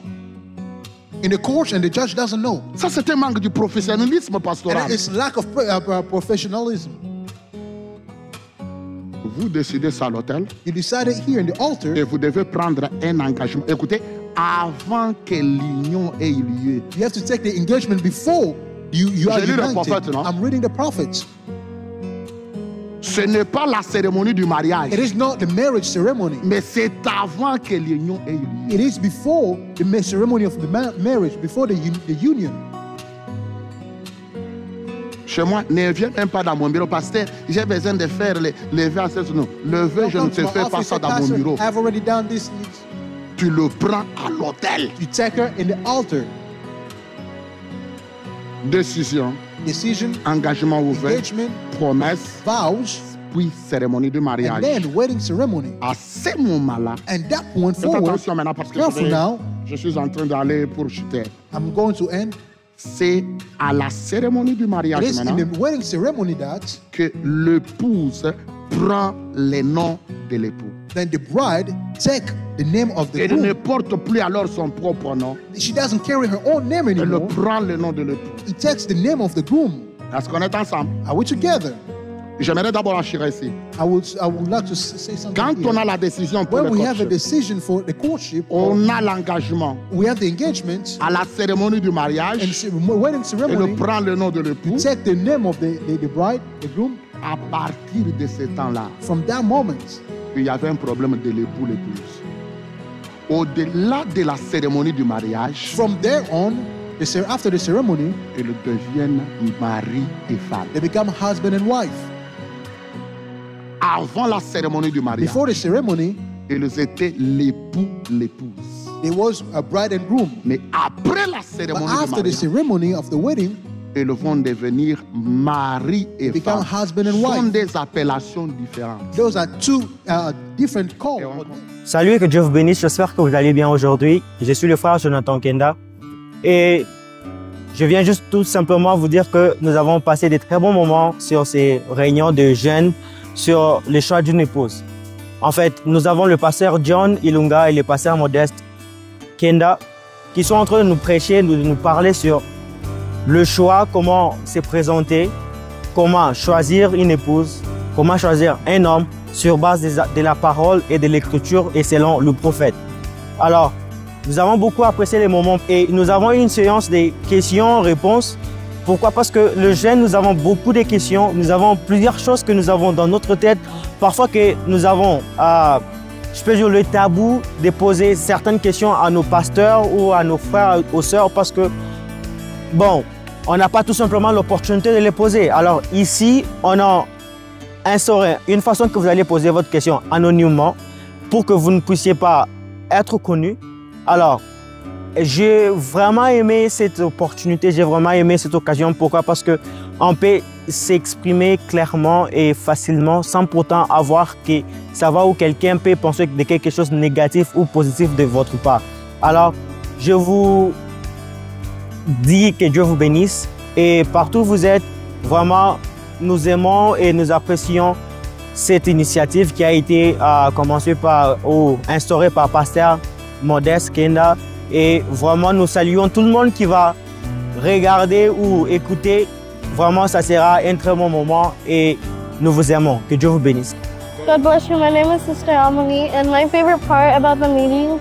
In the courts, and the judge doesn't know. Ça, c'est un manque du professionnalisme pastoral. And it's lack of professionalism. Vous décidez ça à l'hôtel You decided here in the altar, et vous devez prendre un engagement. Écoutez, avant que l'union ait eu lieu, you have to take the engagement before you are J'ai lu le united. prophète, non? I'm reading the prophets. ce n'est pas la cérémonie du mariage, It is not the marriage ceremony. mais c'est avant que l'union ait eu lieu. It is before the ceremony of the marriage, before the union. Chez moi, ne viens même pas dans mon bureau, pasteur. J'ai besoin de faire les vœux à ce non. Le vœu, je ne Come te to my fais pas office, ça dans mon Pastor, bureau. I've already done this. Tu le prends à l'hôtel. You take her in the altar. Décision, Decision, engagement ouvert, engagement, promesse, vows, puis cérémonie de and mariage. then wedding ceremony. À ce moment-là, And that point faites forward, attention maintenant parce que careful now, je suis en train d'aller pour chuter. I'm going to end. C'est à la cérémonie du It mariage is in maintenant the wedding ceremony that que l'épouse prend le nom de l'époux. then the bride take the name of the Elle ne groom. porte plus alors son propre nom. She doesn't carry her own name Elle anymore. prend le nom de l'époux. He takes the name of the groom. Est-ce qu'on est ensemble? Are we together? J'aimerais d'abord assurer ici. I would like to say something Quand here. on a la décision pour When le we have a courtship, decision for the courtship, on a l'engagement we have the engagement à la cérémonie du and mariage. wedding Elle ceremony. prend le nom de l'époux. Take the name of the bride, the groom. À partir de ce temps-là, From that moment, il y avait un problème de l'époux-l'épouse. Au-delà de la cérémonie du mariage, from there on, after the ceremony, ils deviennent mari et femme. they become husband and wife. Avant la cérémonie du mariage, Before the ceremony, ils étaient l'époux-l'épouse. there was a bride and groom. Mais après la But cérémonie du after the mariage, ceremony of the wedding, ils vont devenir mari et they become femme. husband and Ce sont wife. des appellations différentes. Those are two different calls. Salut et que Dieu vous bénisse, j'espère que vous allez bien aujourd'hui. Je suis le frère Jonathan Kenda et je viens juste tout simplement vous dire que nous avons passé des très bons moments sur ces réunions de jeunes sur le choix d'une épouse. En fait, nous avons le pasteur John Ilunga et le pasteur Modeste Kenda qui sont en train de nous prêcher, de nous parler sur le choix, comment se présenter, comment choisir une épouse, comment choisir un homme sur base de la parole et de l'écriture et selon le prophète. Alors, nous avons beaucoup apprécié les moments et nous avons eu une séance de questions-réponses Pourquoi? Parce que le jeune, nous avons beaucoup de questions, nous avons plusieurs choses que nous avons dans notre tête. Parfois que nous avons, je peux dire, le tabou de poser certaines questions à nos pasteurs ou à nos frères, aux sœurs, parce que, bon, on n'a pas tout simplement l'opportunité de les poser. Alors ici, on a instauré une façon que vous allez poser votre question anonymement pour que vous ne puissiez pas être connu. Alors, j'ai vraiment aimé cette opportunité, j'ai vraiment aimé cette occasion. Pourquoi? Parce qu'on peut s'exprimer clairement et facilement sans pourtant avoir que ça va ou quelqu'un peut penser de quelque chose de négatif ou positif de votre part. Alors, je vous dis que Dieu vous bénisse et partout où vous êtes, vraiment, nous aimons et nous apprécions cette initiative qui a été commencée par ou instaurée par Pasteur Modeste Kenda. Et vraiment, nous saluons tout le monde qui va regarder ou écouter. Vraiment, ça sera un très bon moment et nous vous aimons. Que Dieu vous bénisse. God bless you. My name is Sister Amelie, and my favorite part about the meeting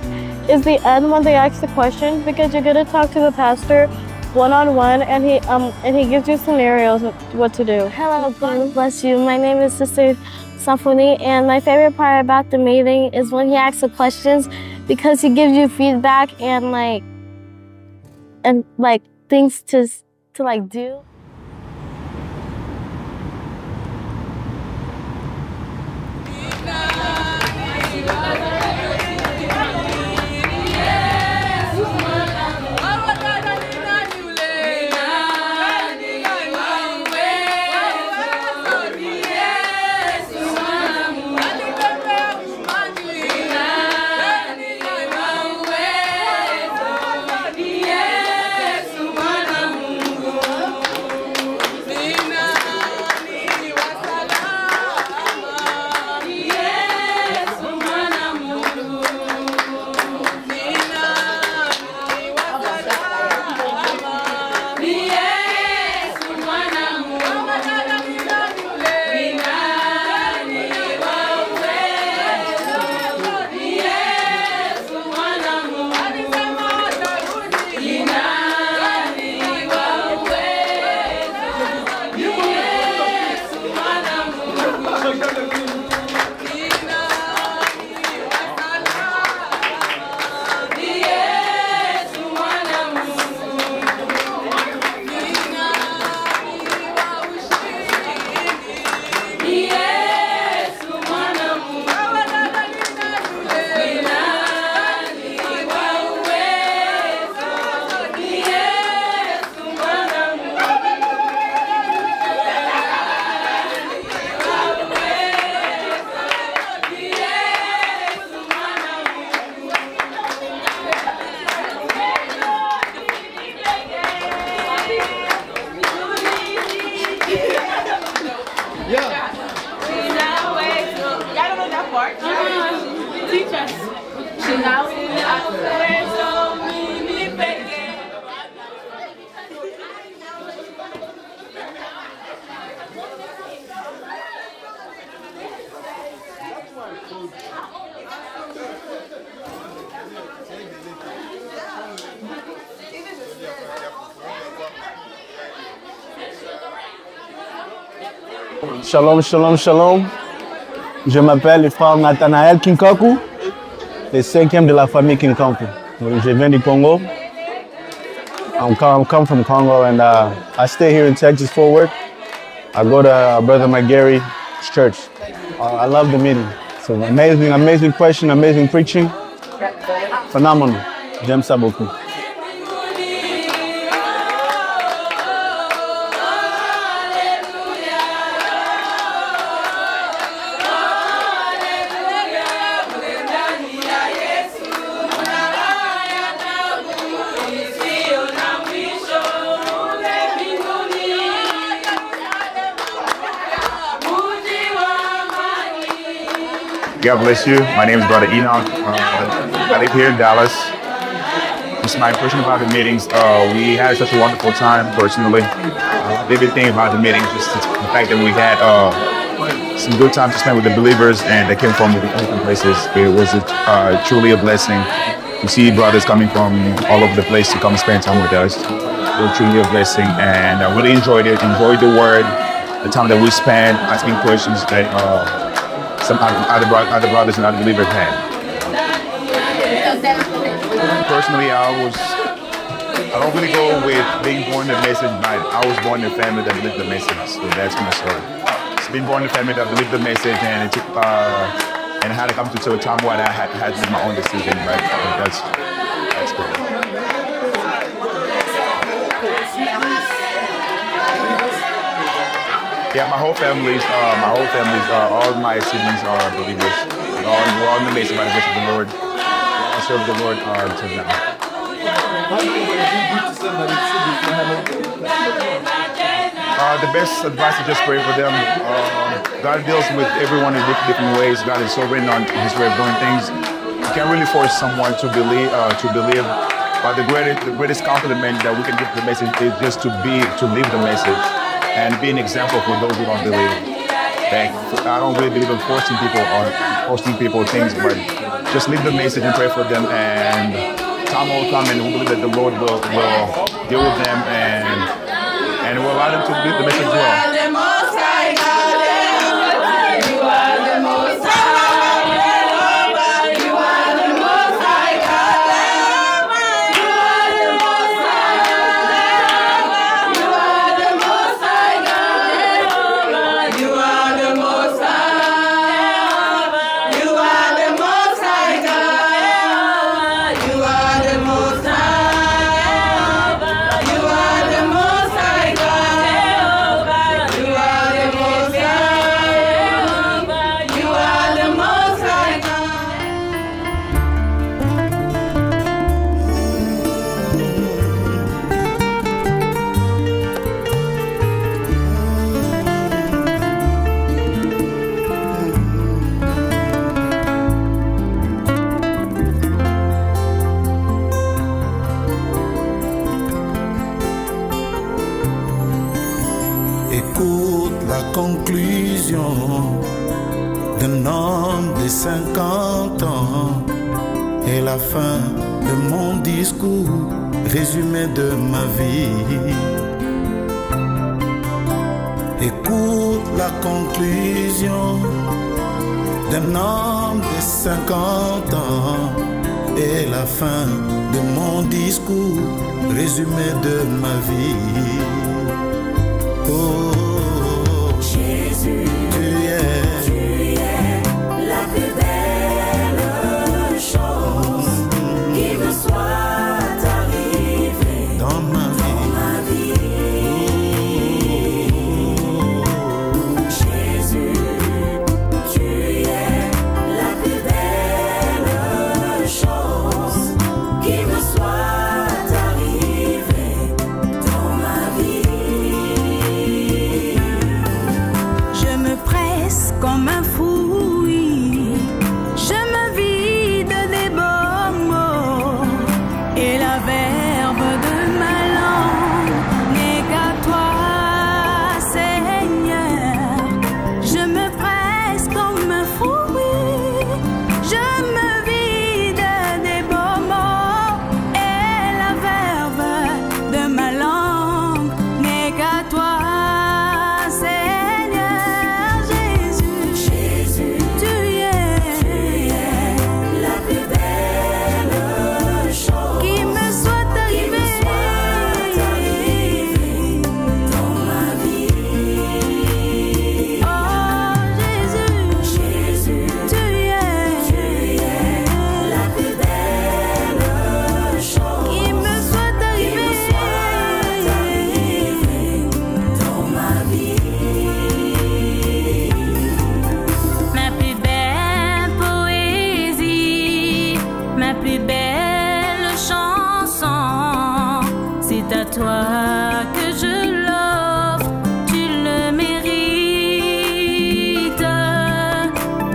is the end when they ask the questions, because you're going to talk to the pastor one-on-one, and he gives you scenarios of what to do. Hello, God bless you. My name is Sister Symphony, and my favorite part about the meeting is when he asks the questions, because he gives you feedback and things to do. Shalom, shalom, shalom. Je m'appelle le frère Nathanael Kinkaku, le 5e de la famille Kinkaku. Je viens du Congo. I come from Congo, and I stay here in Texas Fort Worth. I go to Brother McGary's church. I love the meeting. So amazing question, amazing preaching. Phenomenal. J'aime ça beaucoup. God bless you. My name is Brother Enoch. I live here in Dallas. Just my impression about the meetings. We had such a wonderful time personally. Favorite thing about the meetings is the fact that we had some good time to spend with the believers, and they came from different places. It was truly a blessing to see brothers coming from all over the place to come spend time with us. were truly a blessing, and I really enjoyed it. Enjoyed the word, the time that we spent asking questions that some other brothers and other believers had. Personally, I don't really go with being born in the message, but I was born in a family that believed the message, so that's my story. It's been born in a family that believed the message, and it took, and I had to come to a time where I had to make my own decision, but that's good. Yeah, my whole family, all my siblings are believers. We're all amazed by the grace of the Lord. I serve the Lord until now. The best advice is just pray for them. God deals with everyone in different ways. God is so written on His way of doing things. You can't really force someone to believe. But the greatest compliment that we can give the message is just to live the message and be an example for those who don't believe. I don't really believe in forcing people things, but just live the message and pray for them, and time will come, and we believe that the Lord will deal with them and will allow them to believe the message as well. Écoute la conclusion d'un homme de 50 ans et la fin de mon discours, résumé de ma vie. Écoute la conclusion d'un homme de 50 ans et la fin de mon discours, résumé de ma vie. Oh, Jésus, tu es la plus belle chose qui me soit arrivée dans ma vie. Jésus, tu es la plus belle chose qui me soit arrivée dans ma vie. Je me presse comme un fruit, je me vide des beaux mots, et la verve de ma langue n'est qu'à toi, Seigneur. Je me presse comme un fruit, je me vide des beaux mots, et la verve de ma langue n'est qu'à toi, Seigneur. Jésus, tu es la plus belle chose qui me soit arrivé dans ma vie. Oh Jésus, tu es la plus belle chose qui me soit arrivé dans ma vie. ma plus belle poésie, ma plus belle chanson, c'est à toi que je l'offre, tu le mérites.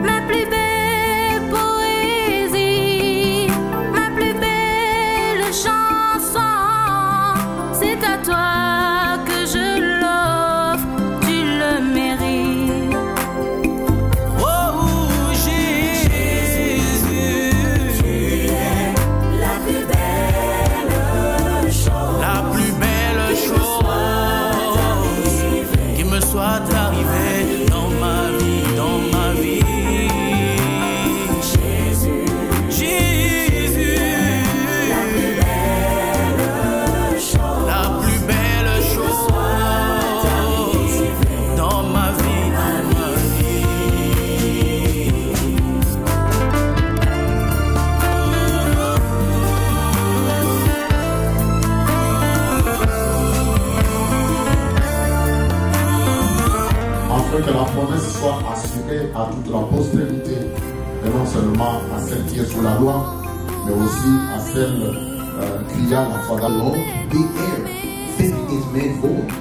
Ma plus belle poésie, ma plus belle chanson, c'est à toi que je l'offre, tu le mérites. Oh Jésus, tu es la plus belle chose la plus belle montrer à toute la postérité, et non seulement à celle qui est sous la loi, mais aussi à celle qui a la foi dans l'homme. The air, faith is made void,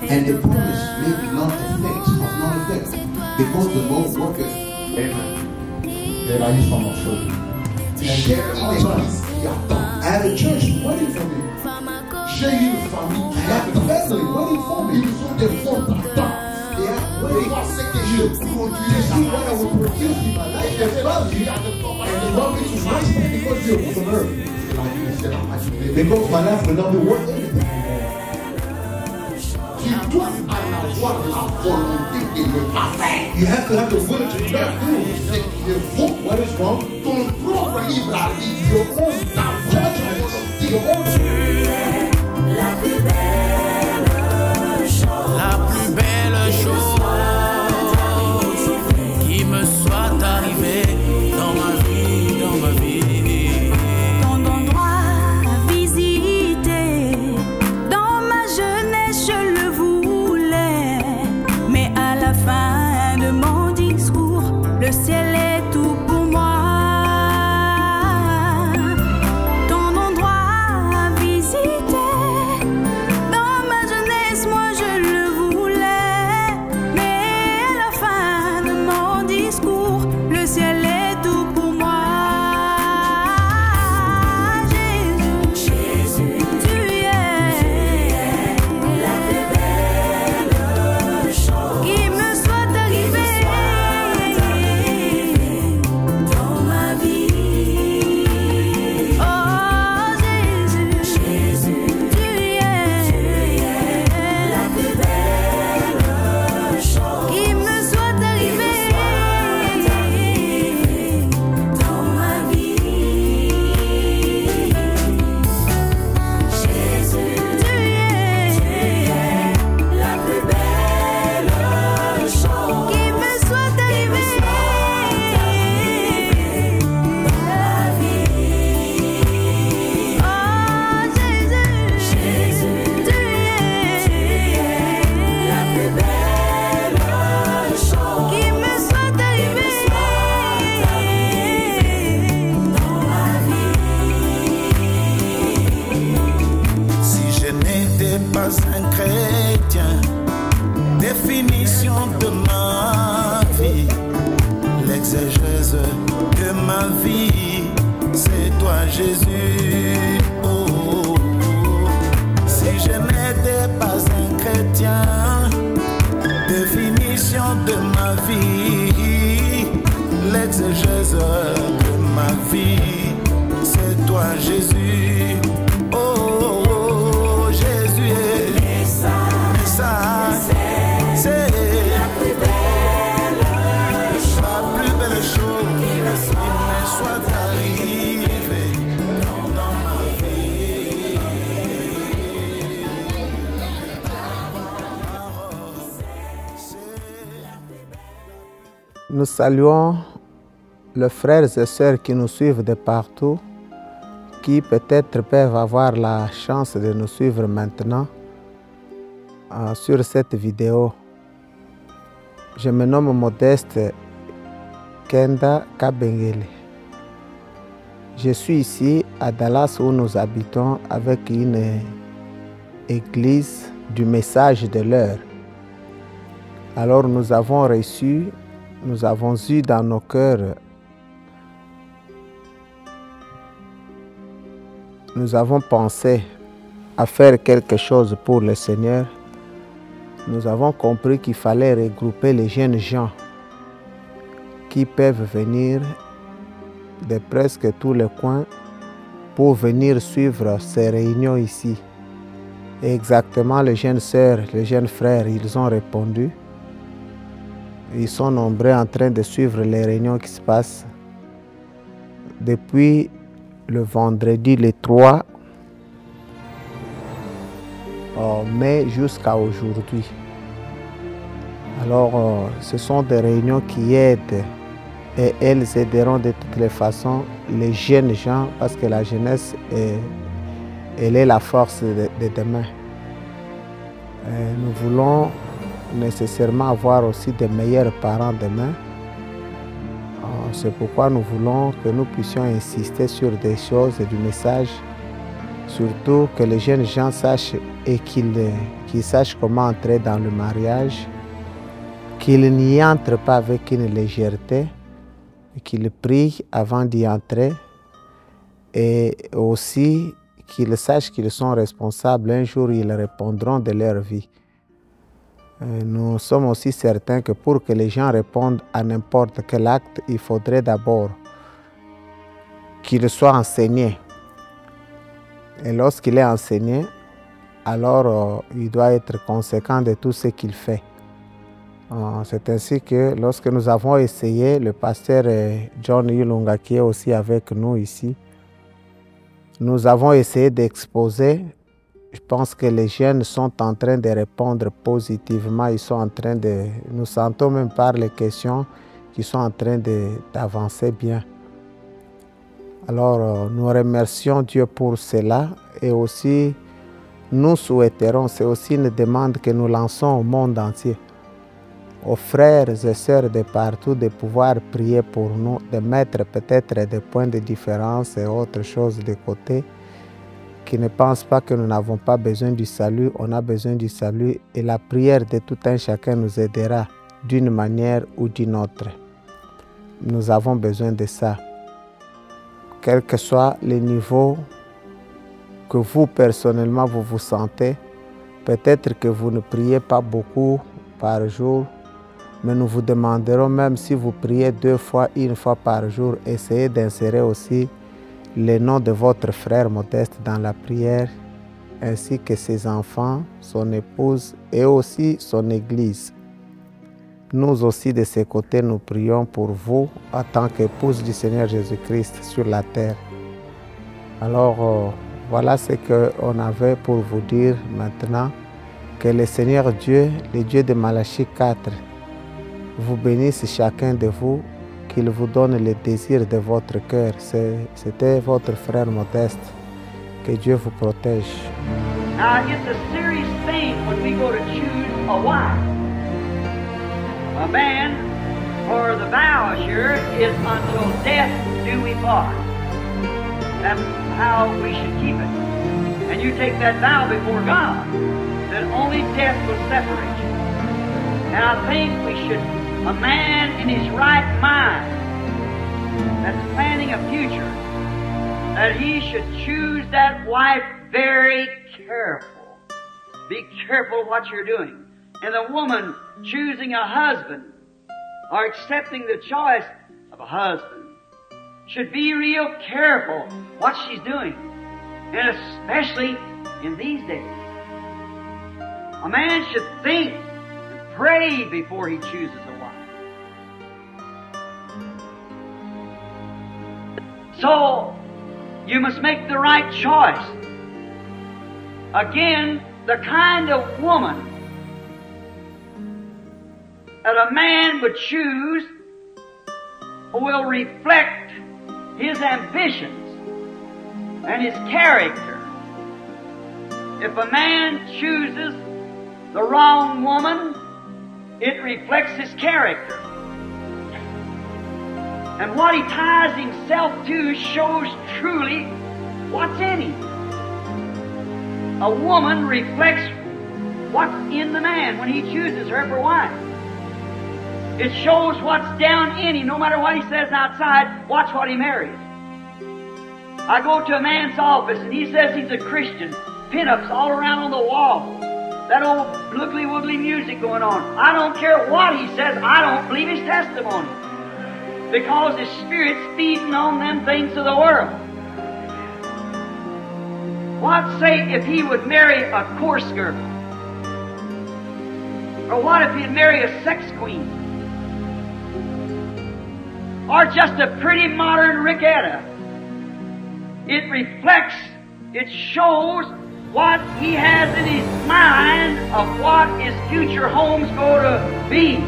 and the promise may be not effect, because the Lord worketh. Et là, ils sont morts. J'ai at a church waiting for me. J'ai une famille qui attend. Family waiting for me. Ils sont des faux partants. They are waiting for ce que je produis, what I will produce in my life. Et they love me to rise because you're on earth. Because my life will not be worth anything. Tu dois avoir la volonté de le faire. You have to have the will to faire ce qui est faux. What is wrong? Ton propre libre arbitre, your own volonté, your own. La plus belle chose. La plus belle chose qui me soit arrivée dans ma vie, dans ma vie. Tant d'endroits à visiter, dans ma jeunesse je le voulais, mais à la fin de mon discours, le ciel est tout pour moi. Tant d'endroits à visiter, dans ma jeunesse moi je le voulais, mais à la fin de mon discours, le ciel est tout pour moi. Jésus, tu es la plus belle chose qui me soit arrivée dans ma vie. Oh Jésus, tu es la plus belle chose qui me soit arrivée dans ma vie. Jésus, tu es la plus belle chose qui me soit arrivée dans ma vie. Oh Jésus, tu es la plus belle chose qui me soit arrivée dans ma vie. Si je n'étais pas un chrétien, définition de ma vie, l'exégèse de ma vie, c'est toi Jésus. Oh, oh, oh. Si je n'étais pas un chrétien, définition de ma vie, l'exégèse de ma vie, c'est toi Jésus. Oh, oh, oh, Jésus est ça, c'est la plus belle chose qui me soit arrivée dans ma vie. Nous saluons les frères et sœurs qui nous suivent de partout, qui peut-être peuvent avoir la chance de nous suivre maintenant sur cette vidéo. Je me nomme Modeste Kenda Kabengele. Je suis ici à Dallas où nous habitons avec une église du message de l'heure. Alors nous avons eu dans nos cœurs, nous avons pensé à faire quelque chose pour le Seigneur. Nous avons compris qu'il fallait regrouper les jeunes gens qui peuvent venir de presque tous les coins pour venir suivre ces réunions ici. Et exactement, les jeunes sœurs, les jeunes frères, ils ont répondu. Ils sont nombreux en train de suivre les réunions qui se passent depuis le vendredi le 3 mai jusqu'à aujourd'hui. Alors, ce sont des réunions qui aident et elles aideront de toutes les façons les jeunes gens parce que la jeunesse, elle est la force de demain. Nous voulons nécessairement avoir aussi des meilleurs parents demain C'est pourquoi nous voulons que nous puissions insister sur des choses et du message, surtout que les jeunes gens sachent et qu'ils sachent comment entrer dans le mariage, qu'ils n'y entrent pas avec une légèreté, qu'ils prient avant d'y entrer et aussi qu'ils sachent qu'ils sont responsables. Un jour, ils répondront de leur vie. Nous sommes aussi certains que pour que les gens répondent à n'importe quel acte, il faudrait d'abord qu'il soit enseigné. Et lorsqu'il est enseigné, alors il doit être conséquent de tout ce qu'il fait. C'est ainsi que lorsque nous avons essayé, le pasteur John Yulunga qui est aussi avec nous ici, nous avons essayé d'exposer. Je pense que les jeunes sont en train de répondre positivement. Ils sont en train de... Nous sentons même par les questions qu'ils sont en train d'avancer bien. Alors, nous remercions Dieu pour cela et aussi nous souhaiterons, c'est aussi une demande que nous lançons au monde entier, aux frères et sœurs de partout, de pouvoir prier pour nous, de mettre peut-être des points de différence et autres choses de côté, qui ne pensent pas que nous n'avons pas besoin du salut. On a besoin du salut et la prière de tout un chacun nous aidera d'une manière ou d'une autre. Nous avons besoin de ça. Quel que soit le niveau que vous personnellement vous vous sentez, peut-être que vous ne priez pas beaucoup par jour, mais nous vous demanderons, même si vous priez 2 fois, 1 fois par jour, essayez d'insérer aussi le nom de votre frère Modeste dans la prière, ainsi que ses enfants, son épouse et aussi son église. Nous aussi, de ce côté, nous prions pour vous en tant qu'épouse du Seigneur Jésus-Christ sur la terre. Alors, voilà ce qu'on avait pour vous dire maintenant. Que le Seigneur Dieu, le Dieu de Malachie 4, vous bénisse chacun de vous, qu'il vous donne le désir de votre cœur. C'était votre frère Modeste. Que Dieu vous protège. Now, it's a serious thing when we go to choose a wife. A man, for the vow here, is until death do we part. That's how we should keep it. And you take that vow before God, that only death will separate you. And I think we should, a man in his right mind, that's planning a future, that he should choose that wife very careful. Be careful what you're doing. And the woman choosing a husband or accepting the choice of a husband should be real careful what she's doing. And especially in these days. A man should think and pray before he chooses a wife. So, you must make the right choice. Again, the kind of woman that a man would choose will reflect his ambitions and his character. If a man chooses the wrong woman, it reflects his character. And what he ties himself to shows truly what's in him. A woman reflects what's in the man when he chooses her for wife. It shows what's down in him. No matter what he says outside, watch what he marries. I go to a man's office and he says he's a Christian. Pin-ups all around on the wall. That old bloogly-woogly music going on. I don't care what he says. I don't believe his testimony. Because his spirit's feeding on them things of the world. What say if he would marry a coarse girl? Or what if he'd marry a sex queen? Or just a pretty modern Ricketta? It reflects, it shows what he has in his mind of what his future home's going to be.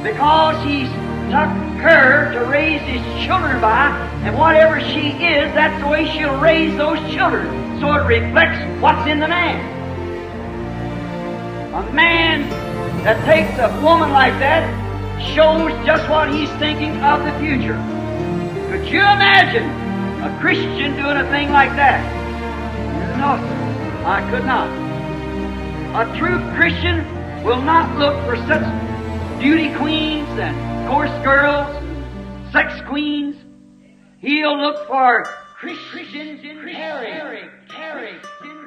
Because he's took her to raise his children by, and whatever she is, that's the way she'll raise those children. So it reflects what's in the man. A man that takes a woman like that shows just what he's thinking of the future. Could you imagine a Christian doing a thing like that? No, I could not. A true Christian will not look for such beauty queens and coarse girls, sex queens. He'll look for Christians in character.